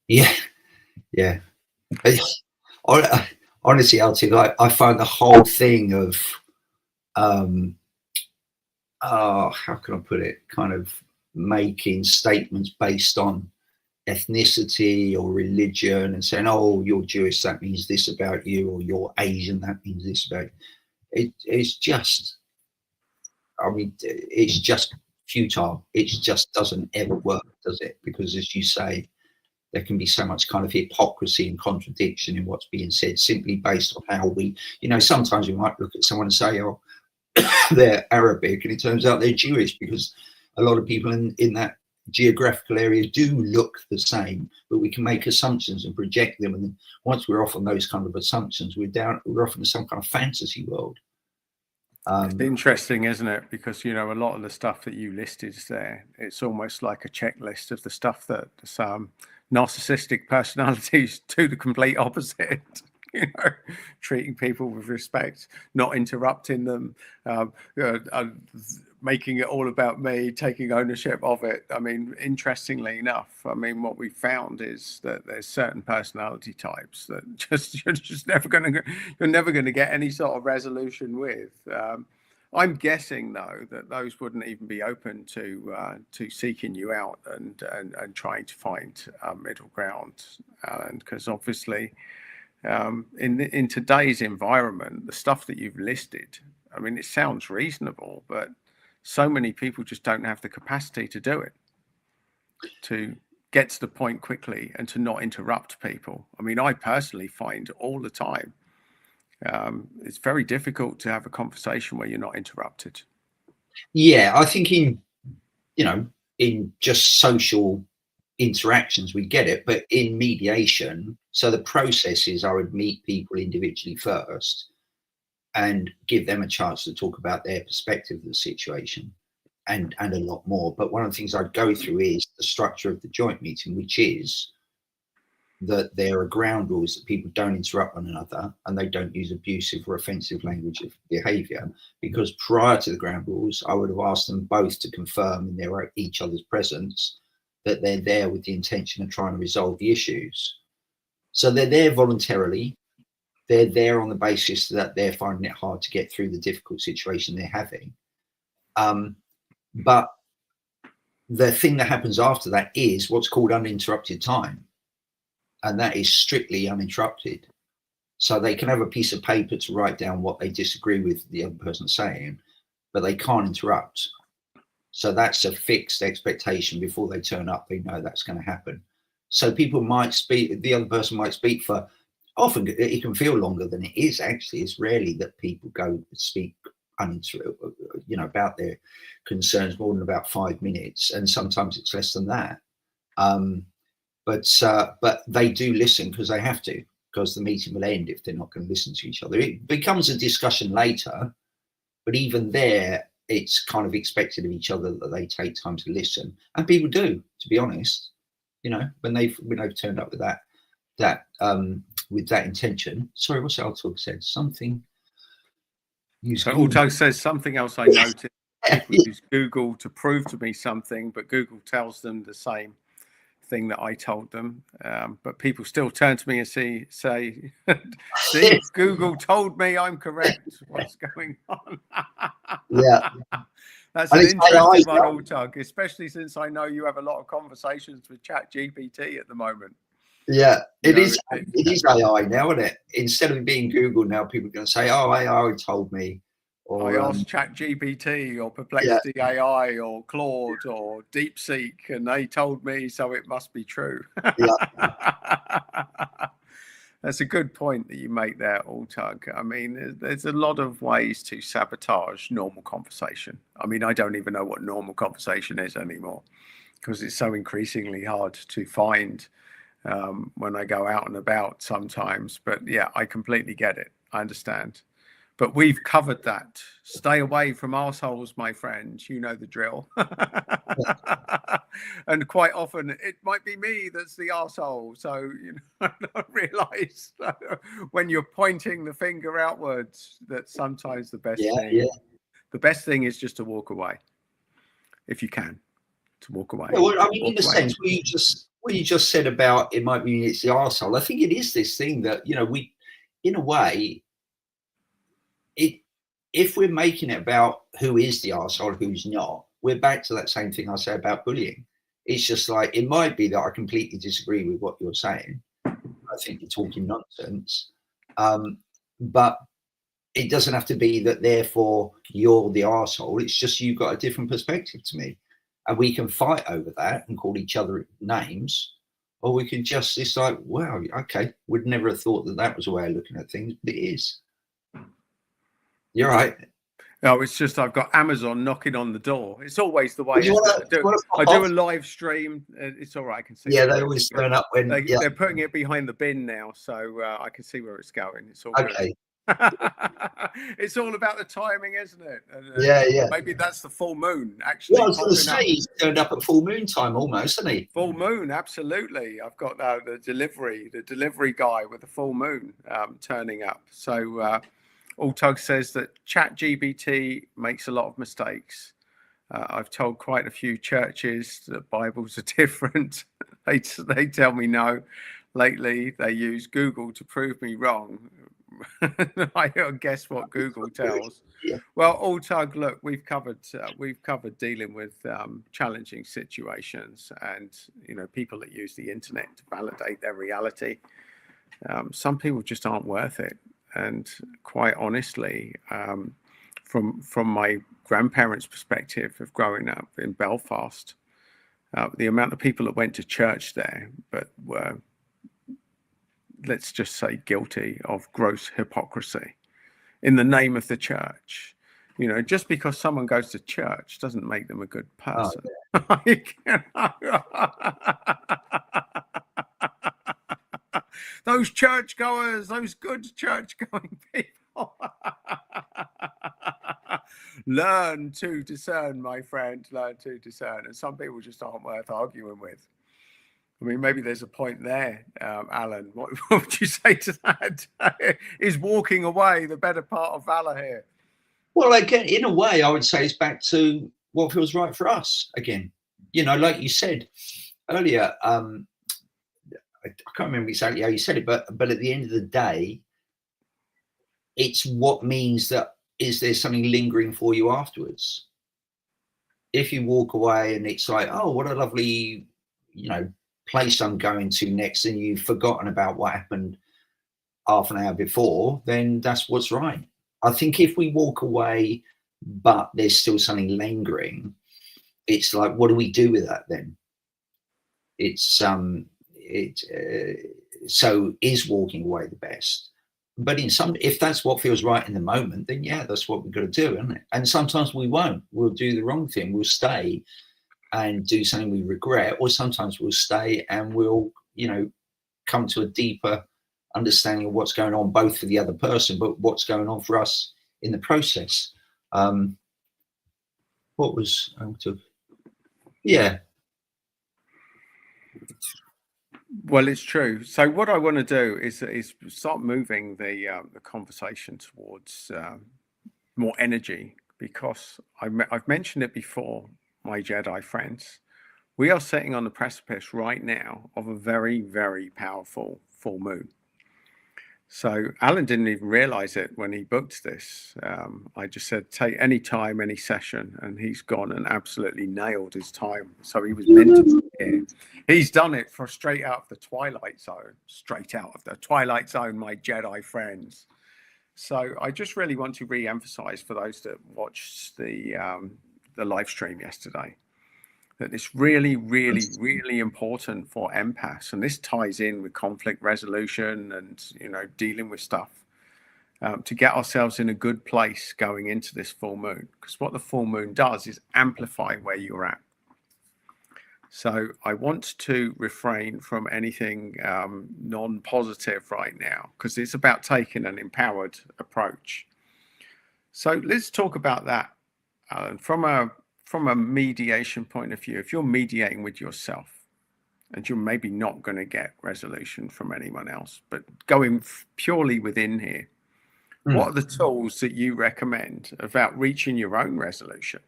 Yeah. Honestly, Alti, I find the whole thing of, how can I put it? Kind of making statements based on ethnicity or religion and saying, oh, you're Jewish, that means this about you, or you're Asian, that means this about you. It's just, I mean, it's just futile. It just doesn't ever work, does it? Because as you say, there can be so much kind of hypocrisy and contradiction in what's being said, simply based on how we, you know, sometimes we might look at someone and say, oh, they're Arabic, and it turns out they're Jewish, because a lot of people in that geographical area do look the same, but we can make assumptions and project them, and then once we're off on those kind of assumptions, we're off in some kind of fantasy world. It's interesting, isn't it? Because, you know, a lot of the stuff that you listed there, it's almost like a checklist of the stuff that some narcissistic personalities do the complete opposite. You know, treating people with respect, not interrupting them, making it all about me, taking ownership of it. I mean, interestingly enough, I mean, what we found is that there's certain personality types that you're never going to get any sort of resolution with. I'm guessing, though, that those wouldn't even be open to seeking you out and trying to find a middle ground, and because obviously, in today's environment, the stuff that you've listed, I mean, it sounds reasonable, but so many people just don't have the capacity to do it, to get to the point quickly and to not interrupt people. I mean, I personally find all the time, it's very difficult to have a conversation where you're not interrupted. Yeah, I think in in just social interactions, we get it, but in mediation, so the process is I would meet people individually first and give them a chance to talk about their perspective of the situation and a lot more. But one of the things I'd go through is the structure of the joint meeting, which is that there are ground rules that people don't interrupt one another and they don't use abusive or offensive language of behaviour, because prior to the ground rules, I would have asked them both to confirm in their each other's presence that they're there with the intention of trying to resolve the issues. So they're there voluntarily. They're there on the basis that they're finding it hard to get through the difficult situation they're having. But the thing that happens after that is what's called uninterrupted time. And that is strictly uninterrupted. So they can have a piece of paper to write down what they disagree with the other person saying, but they can't interrupt. So that's a fixed expectation. Before they turn up, they know that's going to happen. So people might speak, the other person might speak for, often it can feel longer than it is actually. It's rarely that people go speak uninterrupted, about their concerns more than about 5 minutes. And sometimes it's less than that. But they do listen because they have to, because the meeting will end if they're not going to listen to each other. It becomes a discussion later, but even there, it's kind of expected of each other that they take time to listen, and people do, to be honest. When they've turned up with that intention. Sorry, what's the old talk said? Something. So Auto says something else I noticed. People use Google to prove to me something, but Google tells them the same thing that I told them, but people still turn to me and say, see, Google told me I'm correct. What's going on? Yeah, that's an interesting one, Altug, especially since I know you have a lot of conversations with ChatGPT at the moment. Yeah, it is AI now, isn't it? Instead of being Google now, people are going to say, "Oh, AI told me." Or, I asked ChatGPT or Perplexity AI or Claude or DeepSeek, and they told me, so it must be true. That's a good point that you make there, Altug. I mean, there's a lot of ways to sabotage normal conversation. I mean, I don't even know what normal conversation is anymore, because it's so increasingly hard to find when I go out and about sometimes. But yeah, I completely get it. I understand. But we've covered that. Stay away from arseholes, my friend. You know the drill. And quite often it might be me that's the arsehole. So, I don't realise when you're pointing the finger outwards that sometimes the best thing is just to walk away. If you can, to walk away. Yeah, well, I mean, in a sense, what you just said about it might be it's the arsehole. I think it is this thing that, we, in a way, if we're making it about who is the arsehole, who's not, we're back to that same thing I say about bullying. It's just like, it might be that I completely disagree with what you're saying. I think you're talking nonsense. But it doesn't have to be that therefore you're the arsehole. It's just you've got a different perspective to me. And we can fight over that and call each other names. Or we can just, it's like, wow, okay, would never have thought that was a way of looking at things, but it is. You're right. No, it's just I've got Amazon knocking on the door. It's always the way. I do a live stream. It's all right. I can see. Yeah, they always turn up when they're putting it behind the bin now, so I can see where it's going. It's all okay. It's all about the timing, isn't it? Yeah. Maybe that's the full moon. Actually, I was going to say he's turned up at full moon time almost, isn't he? Full moon, absolutely. I've got the delivery guy with the full moon turning up. So. Altug says that ChatGPT makes a lot of mistakes. I've told quite a few churches that Bibles are different. They tell me no. Lately, they use Google to prove me wrong. I guess what Google tells. Yeah. Well, Altug, look, we've covered dealing with challenging situations, and people that use the internet to validate their reality. Some people just aren't worth it. And quite honestly, from my grandparents' perspective of growing up in Belfast, the amount of people that went to church there but were, let's just say, guilty of gross hypocrisy in the name of the church. You know, just because someone goes to church doesn't make them a good person. Those churchgoers, those good church-going people. Learn to discern, my friend. Learn to discern. And some people just aren't worth arguing with. I mean, maybe there's a point there, Alan. What would you say to that? Is walking away the better part of valor here? Well, again, in a way, I would say it's back to what feels right for us. Again, you know, like you said earlier, I can't remember exactly how you said it, but at the end of the day, it's what means that is there something lingering for you afterwards? If you walk away and it's like, oh, what a lovely, you know, place I'm going to next, and you've forgotten about what happened half an hour before, then that's what's right. I think if we walk away, but there's still something lingering, it's like, what do we do with that then? It's so is walking away the best? But if that's what feels right in the moment, then yeah, that's what we've got to do, isn't it? And sometimes we won't. We'll do the wrong thing. We'll stay and do something we regret, or sometimes we'll stay and we'll, you know, come to a deeper understanding of what's going on, both for the other person, but what's going on for us in the process. Yeah. Well, it's true. So what I want to do is start moving the conversation towards more energy, because I've mentioned it before, my Jedi friends. We are sitting on the precipice right now of a very, very powerful full moon. So Alan didn't even realize it when he booked this. I just said, take any time, any session, and he's gone and absolutely nailed his time. So he was meant to be here. He's done it for straight out of the Twilight Zone, my Jedi friends. So I just really want to re-emphasize for those that watched the live stream yesterday, that it's really, really, really important for empaths, and this ties in with conflict resolution and, you know, dealing with stuff, to get ourselves in a good place going into this full moon, because what the full moon does is amplify where you're at. So I want to refrain from anything non-positive right now, because it's about taking an empowered approach. So let's talk about that, Alan, from a mediation point of view. If you're mediating with yourself, and you're maybe not going to get resolution from anyone else, but going purely within here, what are the tools that you recommend about reaching your own resolution?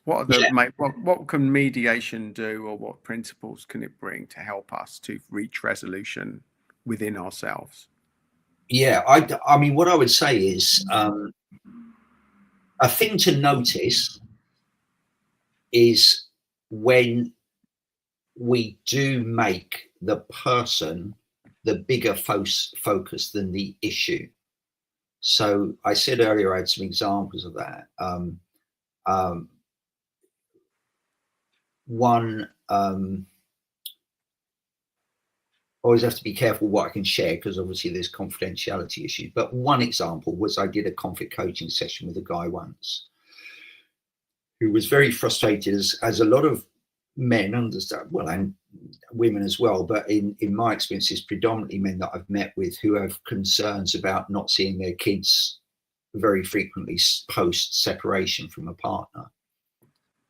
What are the what can mediation do, or what principles can it bring to help us to reach resolution within ourselves? Yeah, I mean, what I would say is a thing to notice is when we do make the person the bigger focus than the issue. So I said earlier, I had some examples of that. One, always have to be careful what I can share, because obviously there's confidentiality issues. But one example was I did a conflict coaching session with a guy once who was very frustrated, as a lot of men understand, well, and women as well, but in my experience, it's predominantly men that I've met with who have concerns about not seeing their kids very frequently post separation from a partner.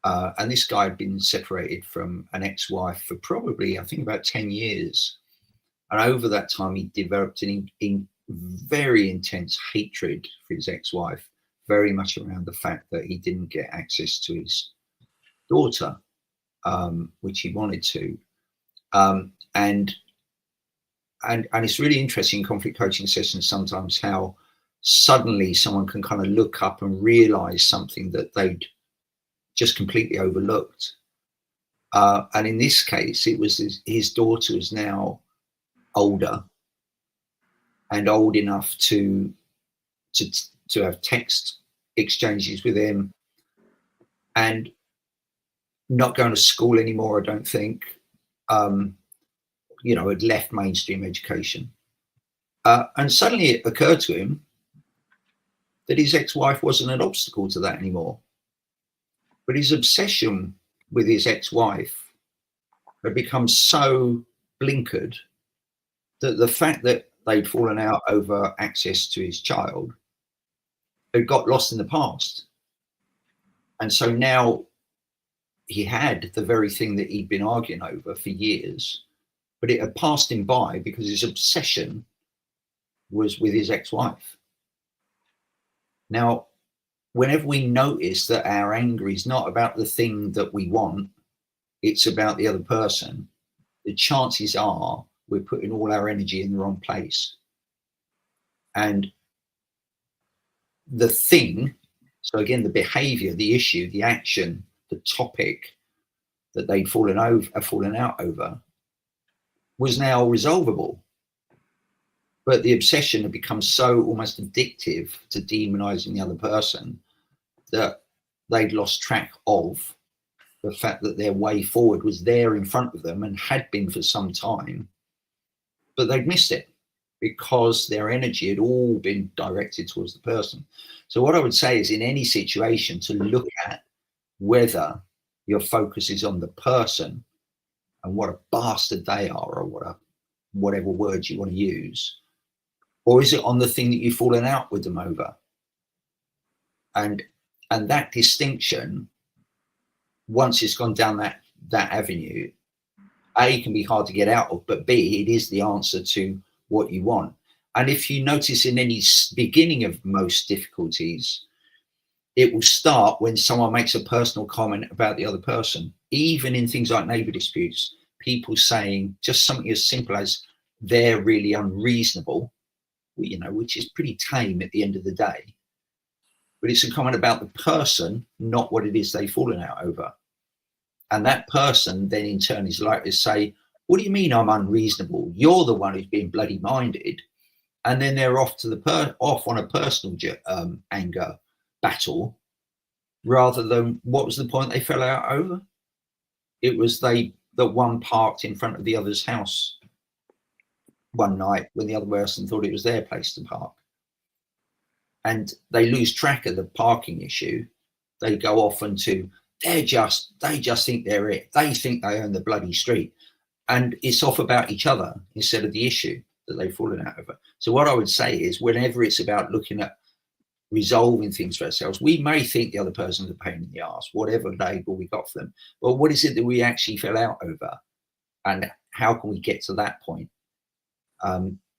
And this guy had been separated from an ex-wife for probably, I think, about 10 years. And over that time, he developed an very intense hatred for his ex-wife, very much around the fact that he didn't get access to his daughter, which he wanted to. And it's really interesting in conflict coaching sessions sometimes how suddenly someone can kind of look up and realize something that they'd just completely overlooked. And in this case, it was his daughter was now older and old enough to have text exchanges with him, and not going to school anymore, I don't think. You know, had left mainstream education. And suddenly it occurred to him, that his ex-wife wasn't an obstacle to that anymore. But his obsession with his ex-wife had become so blinkered that the fact that they'd fallen out over access to his child had got lost in the past. And so now he had the very thing that he'd been arguing over for years, but it had passed him by because his obsession was with his ex-wife. Now, whenever we notice that our anger is not about the thing that we want, it's about the other person, the chances are we're putting all our energy in the wrong place. And the thing, so again, the behavior, the issue, the action, the topic that they'd fallen out over was now resolvable. But the obsession had become so almost addictive to demonizing the other person that they'd lost track of the fact that their way forward was there in front of them and had been for some time, but they'd missed it because their energy had all been directed towards the person. So what I would say is, in any situation, to look at whether your focus is on the person and what a bastard they are, or whatever words you want to use, or is it on the thing that you've fallen out with them over? And that distinction, once it's gone down that avenue, A, can be hard to get out of, but B, it is the answer to what you want. And if you notice in any beginning of most difficulties, it will start when someone makes a personal comment about the other person. Even in things like neighbor disputes, people saying just something as simple as they're really unreasonable, you know, which is pretty tame at the end of the day. But it's a comment about the person, not what it is they've fallen out over. And that person then in turn is likely to say, what do you mean I'm unreasonable? You're the one who's being bloody minded. And then they're off to off on a personal anger battle, rather than what was the point they fell out over? It was that one parked in front of the other's house one night when the other person thought it was their place to park. And they lose track of the parking issue. They go off into, they just think they're it. They think they own the bloody street. And it's off about each other instead of the issue that they've fallen out over. So what I would say is, whenever it's about looking at resolving things for ourselves, we may think the other person's a pain in the ass, whatever label we got for them. But what is it that we actually fell out over? And how can we get to that point?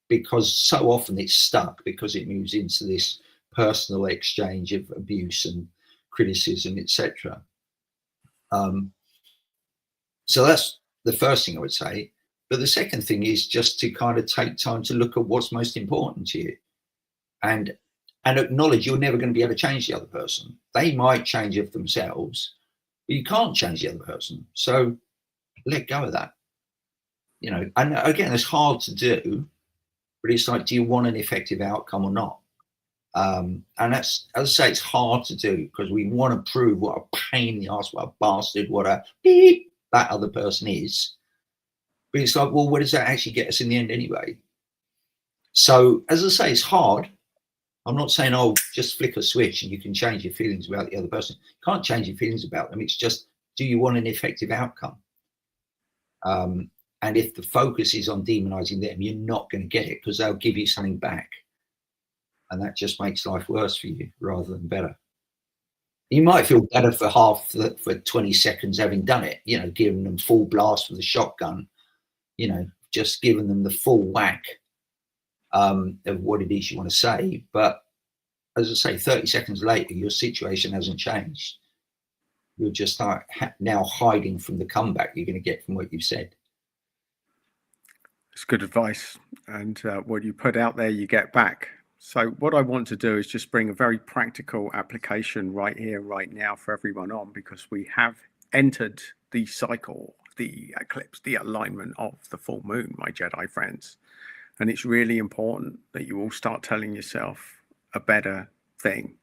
Because so often it's stuck because it moves into this personal exchange of abuse and criticism, etc. So that's the first thing I would say. But the second thing is just to kind of take time to look at what's most important to you, and acknowledge you're never going to be able to change the other person. They might change of themselves, but you can't change the other person. So let go of that. You know, and again, it's hard to do, but it's like, do you want an effective outcome or not? And that's, as I say, it's hard to do because we want to prove what a pain in the ass, what a bastard, what a beep that other person is. But it's like, well, what does that actually get us in the end anyway? So, as I say, it's hard. I'm not saying, oh, just flick a switch and you can change your feelings about the other person. You can't change your feelings about them. It's just, do you want an effective outcome? And if the focus is on demonizing them, you're not going to get it because they'll give you something back. And that just makes life worse for you rather than better. You might feel better for 20 seconds having done it, you know, giving them full blast with a shotgun, you know, just giving them the full whack of what it is you want to say. But as I say, 30 seconds later, your situation hasn't changed. You're just now hiding from the comeback you're going to get from what you've said. It's good advice. And what you put out there, you get back. So what I want to do is just bring a very practical application right here, right now for everyone on, because we have entered the cycle, the eclipse, the alignment of the full moon, my Jedi friends. And it's really important that you all start telling yourself a better thing.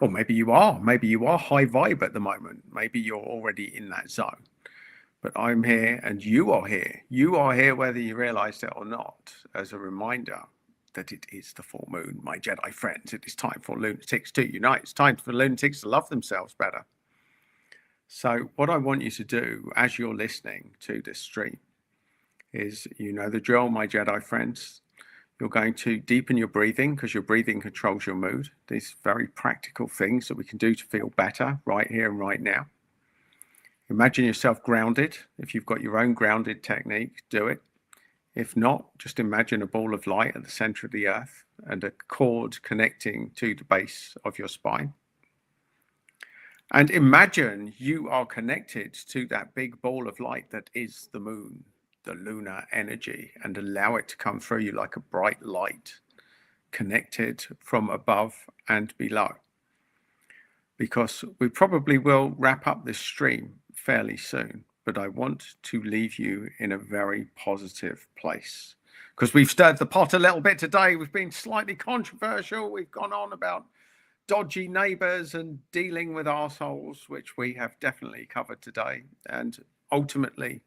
Or maybe you are high vibe at the moment. Maybe you're already in that zone. But I'm here and you are here. You are here whether you realize it or not, as a reminder that it is the full moon. My Jedi friends, it is time for lunatics to unite. It's time for lunatics to love themselves better. So what I want you to do as you're listening to this stream is, you know the drill, my Jedi friends. You're going to deepen your breathing, because your breathing controls your mood. These very practical things that we can do to feel better right here and right now. Imagine yourself grounded. If you've got your own grounded technique, do it. If not, just imagine a ball of light at the center of the earth and a cord connecting to the base of your spine. And imagine you are connected to that big ball of light that is the moon, the lunar energy, and allow it to come through you like a bright light, connected from above and below. Because we probably will wrap up this stream fairly soon, but I want to leave you in a very positive place, because we've stirred the pot a little bit today. We've been slightly controversial. We've gone on about dodgy neighbors and dealing with arseholes, which we have definitely covered today. And ultimately,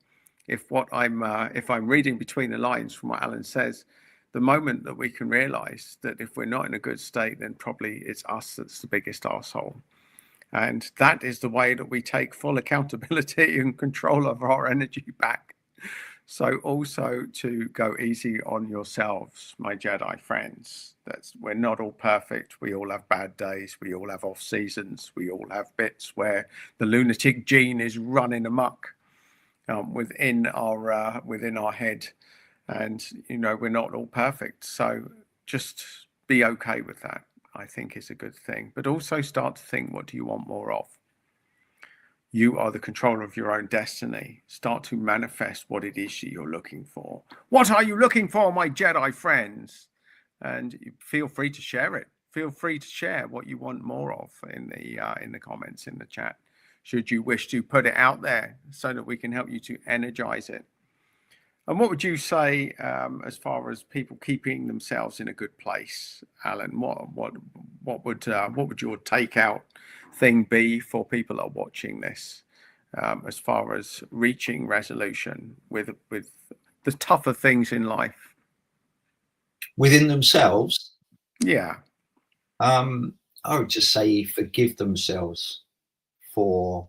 if I'm reading between the lines from what Alan says, the moment that we can realize that if we're not in a good state, then probably it's us that's the biggest arsehole. And that is the way that we take full accountability and control of our energy back. So also to go easy on yourselves, my Jedi friends. We're not all perfect. We all have bad days. We all have off seasons. We all have bits where the lunatic gene is running amok within our head. And, you know, we're not all perfect. So just be okay with that, I think, is a good thing. But also start to think, what do you want more of? You are the controller of your own destiny. Start to manifest what it is that you're looking for. What are you looking for, my Jedi friends? And feel free to share it. Feel free to share what you want more of in the comments, in the chat, should you wish to put it out there so that we can help you to energize it. And what would you say as far as people keeping themselves in a good place, Alan? What would your takeout thing be for people that are watching this, as far as reaching resolution with the tougher things in life within themselves? Yeah. I would just say forgive themselves for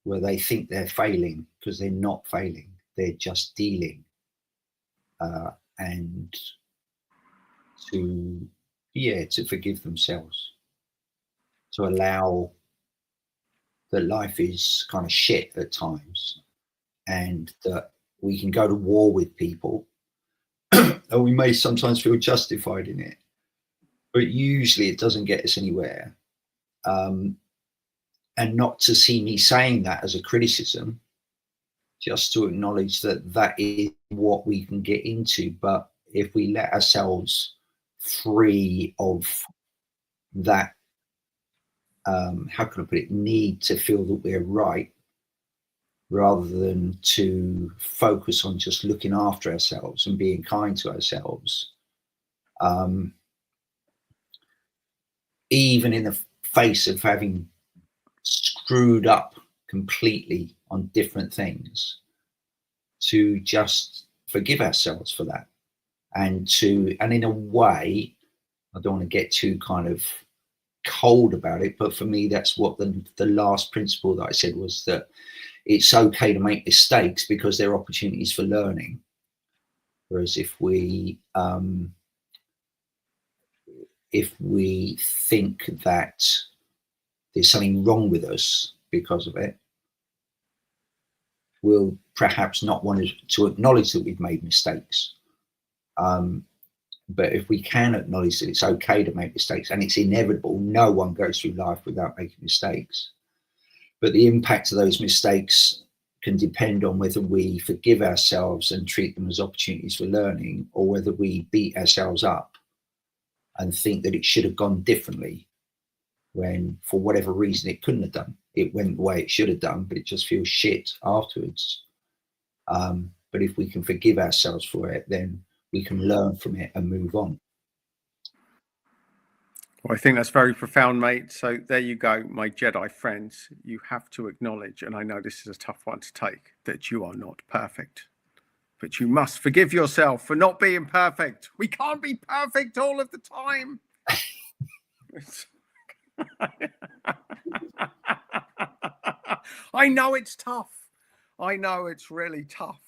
where they think they're failing, because they're not failing. They're just dealing. And to forgive themselves, to allow that life is kind of shit at times, and that we can go to war with people and we may sometimes feel justified in it, but usually it doesn't get us anywhere. And not to see me saying that as a criticism, just to acknowledge that that is what we can get into. But if we let ourselves free of that, how can I put it, need to feel that we're right, rather than to focus on just looking after ourselves and being kind to ourselves, even in the face of having screwed up completely on different things, to just forgive ourselves for that. And in a way, I don't want to get too kind of cold about it, but for me, that's what the last principle that I said was, that it's okay to make mistakes because they're opportunities for learning. Whereas if we think that there's something wrong with us because of it, we'll perhaps not want to acknowledge that we've made mistakes. But if we can acknowledge that it's okay to make mistakes, and it's inevitable, no one goes through life without making mistakes. But the impact of those mistakes can depend on whether we forgive ourselves and treat them as opportunities for learning, or whether we beat ourselves up and think that it should have gone differently, when for whatever reason it couldn't have done. It went the way it should have done, but it just feels shit afterwards. But if we can forgive ourselves for it, then we can learn from it and move on. Well, I think that's very profound, mate. So there you go, my Jedi friends. You have to acknowledge, and I know this is a tough one to take, that you are not perfect. but you must forgive yourself for not being perfect. We can't be perfect all of the time. I know it's tough. I know it's really tough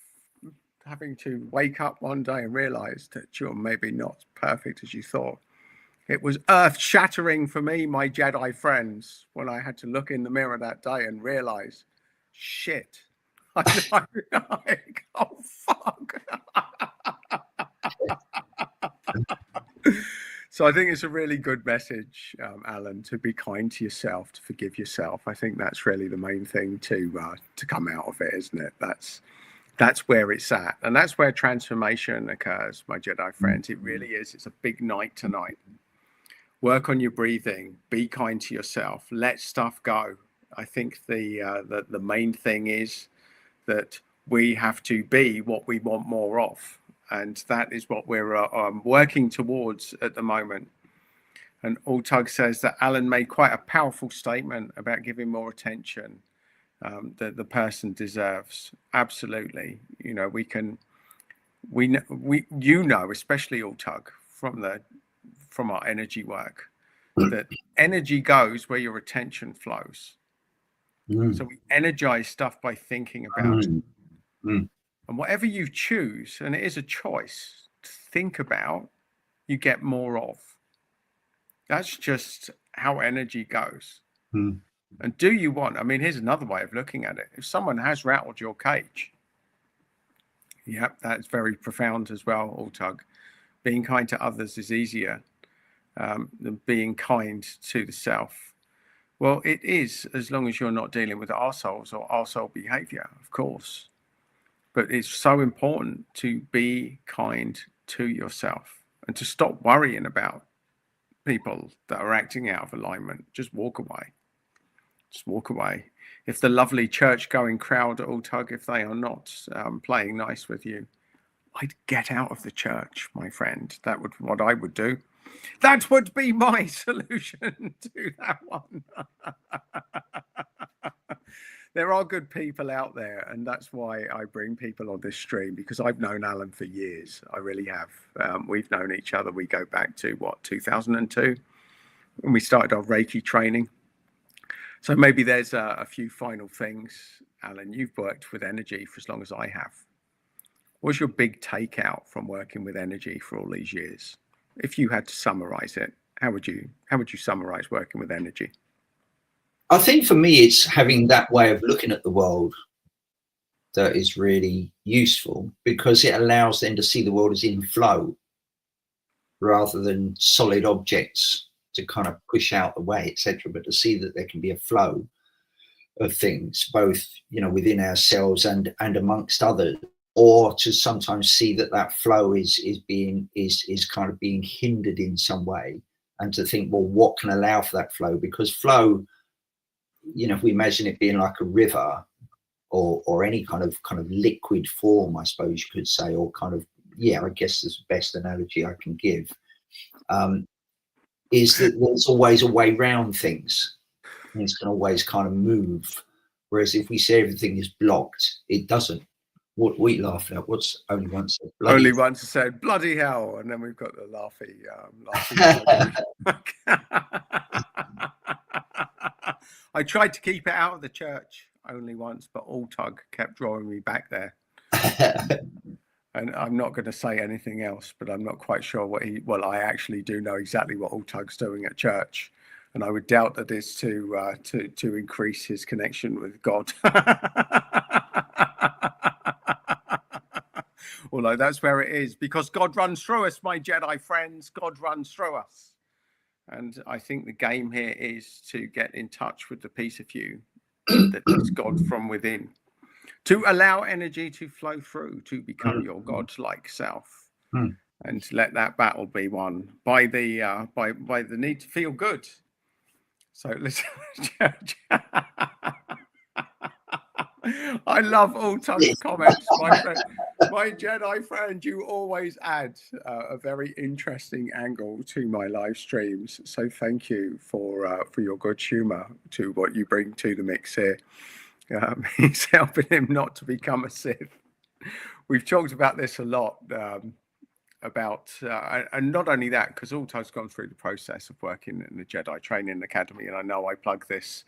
having to wake up one day and realize that you're maybe not perfect as you thought. It was earth-shattering for me, my Jedi friends, when I had to look in the mirror that day and realize, shit. Oh, fuck. So I think it's a really good message, Alan, to be kind to yourself, to forgive yourself. I think that's really the main thing to come out of it, isn't it? That's where it's at. And that's where transformation occurs, my Jedi friends. It really is. It's a big night tonight. Work on your breathing. Be kind to yourself. Let stuff go. I think the main thing is that we have to be what we want more of. And that is what we're working towards at the moment. And Altug says that Alan made quite a powerful statement about giving more attention that the person deserves. Absolutely. You know, especially Altug from our energy work, that energy goes where your attention flows. So we energize stuff by thinking about it. And whatever you choose, and it is a choice to think about, you get more of. That's just how energy goes. And do you want, I mean, here's another way of looking at it. If someone has rattled your cage, yep, that's very profound as well, Altug. Being kind to others is easier than being kind to the self. Well, it is, as long as you're not dealing with arseholes or arsehole behavior, of course. But it's so important to be kind to yourself and to stop worrying about people that are acting out of alignment. Just walk away. Just walk away. If the lovely church-going crowd at Altug, if they are not playing nice with you, I'd get out of the church, my friend. That would what I would do. That would be my solution to that one. There are good people out there, and that's why I bring people on this stream, because I've known Alan for years. I really have. We've known each other. We go back to, 2002, when we started our Reiki training. So maybe there's a few final things. Alan, you've worked with energy for as long as I have. What's your big takeout from working with energy for all these years? If you had to summarize it, how would you summarize working with energy? I think for me, it's having that way of looking at the world that is really useful, because it allows them to see the world as in flow rather than solid objects to kind of push out the way, etc. But to see that there can be a flow of things, both, you know, within ourselves and amongst others, or to sometimes see that that flow is kind of being hindered in some way, and to think, well, what can allow for that flow? Because flow, you know, if we imagine it being like a river or any kind of liquid form, I suppose you could say, or kind of, yeah, I guess is the best analogy I can give, is that there's always a way round things. Things can always kind of move. Whereas if we say everything is blocked, it doesn't. What we laugh at, what's only once said bloody only once said bloody hell, and then we've got the laughy I tried to keep it out of the church only once, but Altug kept drawing me back there. And I'm not going to say anything else, but I'm not quite sure what I actually do know exactly what Altug's doing at church. And I would doubt that it's to increase his connection with God. Although that's where it is, because God runs through us, my Jedi friends. God runs through us. And I think the game here is to get in touch with the piece of you that is God from within, to allow energy to flow through, to become your God-like self, and let that battle be won by the need to feel good. So listen, I love Altug's comments, my friend. My Jedi friend, you always add a very interesting angle to my live streams. So thank you for your good humour to what you bring to the mix here. He's helping him not to become a Sith. we've talked about this a lot, and not only that, because Alto's gone through the process of working in the Jedi Training Academy, and I know I plug this,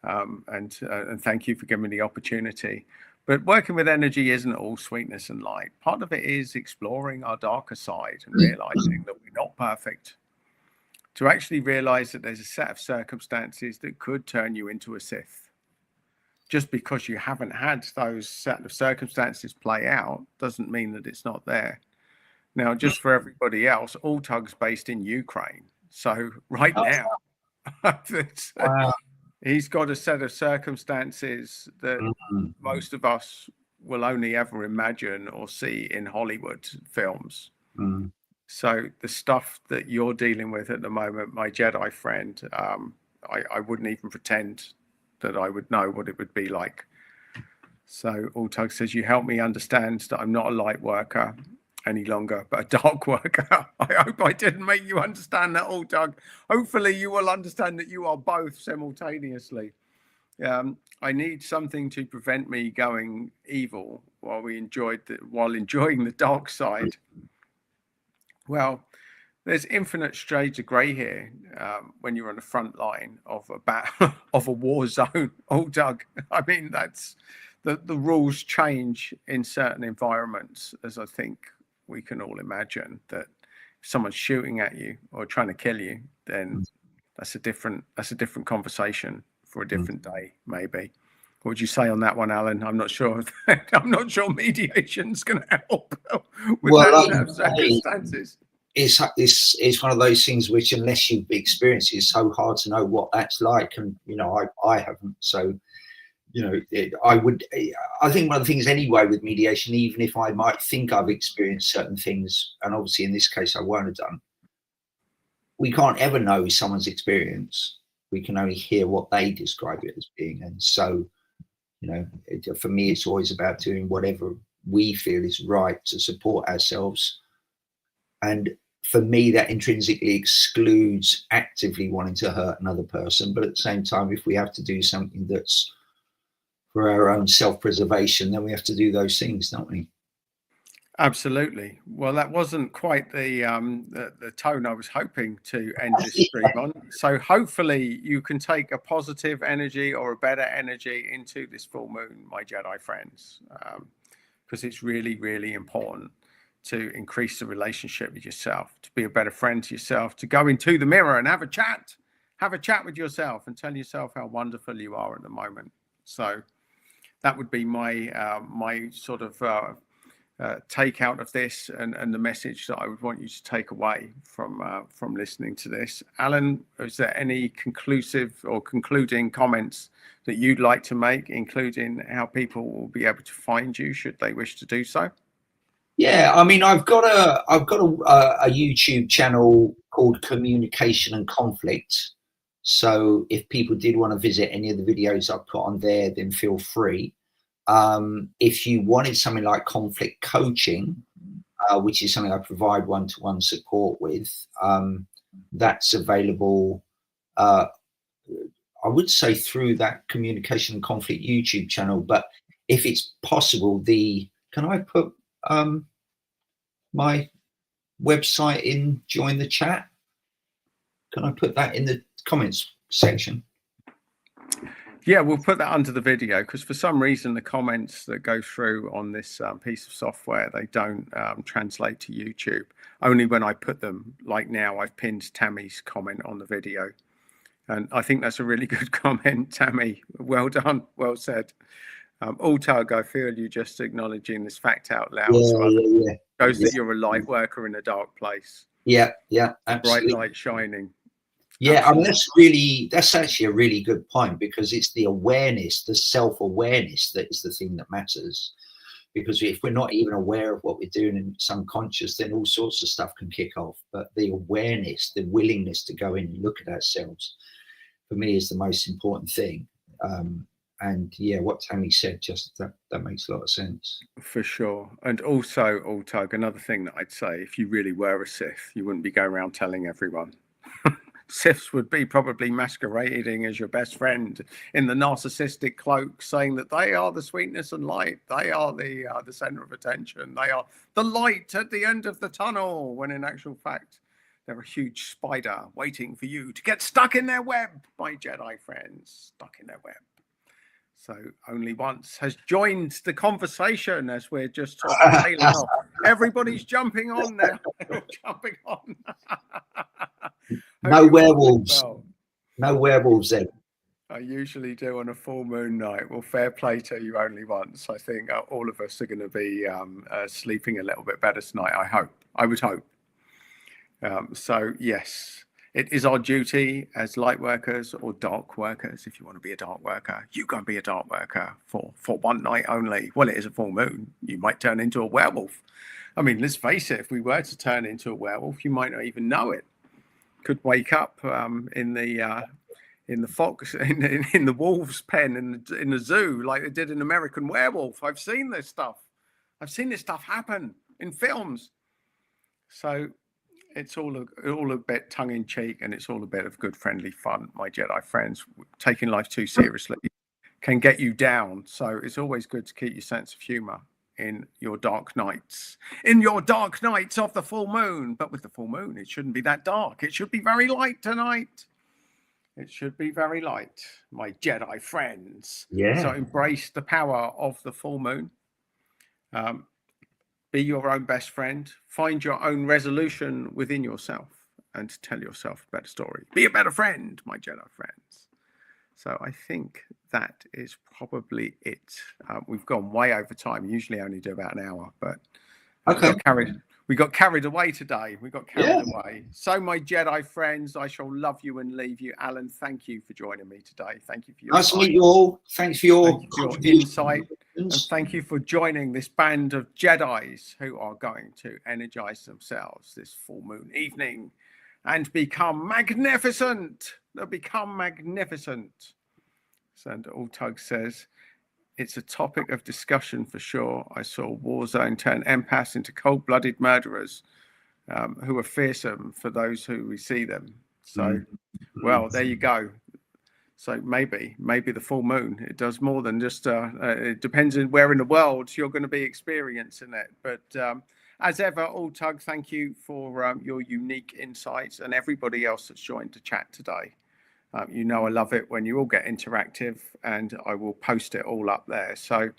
and thank you for giving me the opportunity. But working with energy isn't all sweetness and light. Part of it is exploring our darker side and realizing that we're not perfect. To actually realize that there's a set of circumstances that could turn you into a Sith. Just because you haven't had those set of circumstances play out doesn't mean that it's not there. Now, just for everybody else, Altug's based in Ukraine. So right now, Wow. he's got a set of circumstances that most of us will only ever imagine or see in Hollywood films. So the stuff that you're dealing with at the moment, my Jedi friend, I wouldn't even pretend that I would know what it would be like. So Altug says, you help me understand that I'm not a light worker any longer, but a dark worker. I hope I didn't make you understand that, Altug. Hopefully you will understand that you are both simultaneously. I need something to prevent me going evil while enjoying the dark side. Well, there's infinite shades of grey here when you're on the front line of a war zone. Altug, I mean, that's the rules change in certain environments, as I think we can all imagine. That if someone's shooting at you or trying to kill you, then that's a different conversation for a different day, maybe. What would you say on that one, Alan? I'm not sure. I'm not sure mediation's going to help with that set of circumstances. It's one of those things which, unless you've experienced it, it's so hard to know what that's like. And I haven't. So I think one of the things anyway with mediation, even if I might think I've experienced certain things, and obviously in this case I won't have done, we can't ever know someone's experience. We can only hear what they describe it as being. And so, for me, it's always about doing whatever we feel is right to support ourselves. And for me, that intrinsically excludes actively wanting to hurt another person. But at the same time, if we have to do something that's for our own self-preservation, then we have to do those things, don't we? Absolutely. Well, that wasn't quite the tone I was hoping to end this stream on. So hopefully you can take a positive energy or a better energy into this full moon, my Jedi friends, because it's really, really important to increase the relationship with yourself, to be a better friend to yourself, to go into the mirror and have a chat with yourself and tell yourself how wonderful you are at the moment. So that would be my my sort of take out of this, and the message that I would want you to take away from listening to this. Alan, is there any conclusive or concluding comments that you'd like to make, including how people will be able to find you should they wish to do so? Yeah, I mean, I've got a YouTube channel called Communication and Conflict. So if people did want to visit any of the videos I've put on there, then feel free. If you wanted something like conflict coaching, which is something I provide one-to-one support with, that's available, I would say, through that Communication and Conflict YouTube channel. But if it's possible, can I put my website in join the chat? Can I put that in the comments section? Yeah, we'll put that under the video, because for some reason the comments that go through on this piece of software, they don't translate to YouTube. Only when I put them, like now, I've pinned Tammy's comment on the video. And I think that's a really good comment, Tammy. Well done, well said. Altug, I feel you just acknowledging this fact out loud. Yeah. Shows that you're a light worker in a dark place. Yeah, absolutely. Bright light shining. Yeah, absolutely. I mean, that's actually a really good point, because it's the awareness, the self-awareness, that is the thing that matters. Because if we're not even aware of what we're doing in subconscious, then all sorts of stuff can kick off. But the awareness, the willingness to go in and look at ourselves, for me, is the most important thing. And yeah, what Tammy said, just that makes a lot of sense. For sure. And also, Altug, another thing that I'd say, if you really were a Sith, you wouldn't be going around telling everyone. Sifs would be probably masquerading as your best friend in the narcissistic cloak, saying that they are the sweetness and light. They are the center of attention. They are the light at the end of the tunnel, when in actual fact, they're a huge spider waiting for you to get stuck in their web, my Jedi friends, stuck in their web. So Only Once has joined the conversation as we're just tailing off. Everybody's jumping on now. Jumping on. No werewolves. No werewolves then. I usually do on a full moon night. Well, fair play to you, Only Once. I think all of us are going to be sleeping a little bit better tonight. I would hope. So yes, it is our duty as light workers or dark workers. If you want to be a dark worker, you go and be a dark worker for one night only. Well, it is a full moon. You might turn into a werewolf. I mean, let's face it. If we were to turn into a werewolf, you might not even know it. Could wake up in the fox in the wolf's pen in the zoo, like they did in American Werewolf. I've seen this stuff. I've seen this stuff happen in films. So it's all a bit tongue in cheek, and it's all a bit of good friendly fun, my Jedi friends. Taking life too seriously can get you down. So it's always good to keep your sense of humor in your dark nights of the full moon. But with the full moon, it shouldn't be that dark. It should be very light tonight. It should be very light, my Jedi friends. Yeah. So embrace the power of the full moon. Be your own best friend. Find your own resolution within yourself and tell yourself a better story. Be a better friend, my Jedi friends. So I think that is probably it. We've gone way over time. Usually only do about an hour, but okay. We got carried away today. We got carried away. So my Jedi friends, I shall love you and leave you. Alan, thank you for joining me today. Thank you for your nice to meet you all. Thanks for your insight. And thank you for joining this band of Jedis who are going to energize themselves this full moon evening and become magnificent. They'll become magnificent. And Altug says, it's a topic of discussion for sure. I saw Warzone turn empaths into cold-blooded murderers who are fearsome for those who we see them. So, well, there you go. So maybe the full moon, it does more than just, it depends on where in the world you're going to be experiencing it. But as ever, Altug, thank you for your unique insights, and everybody else that's joined the chat today. You know I love it when you all get interactive, and I will post it all up there. So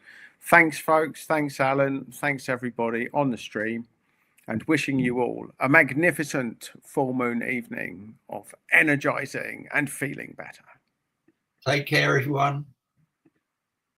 thanks, folks. Thanks, Alan. Thanks, everybody on the stream, and wishing you all a magnificent full moon evening of energizing and feeling better. Take care, everyone.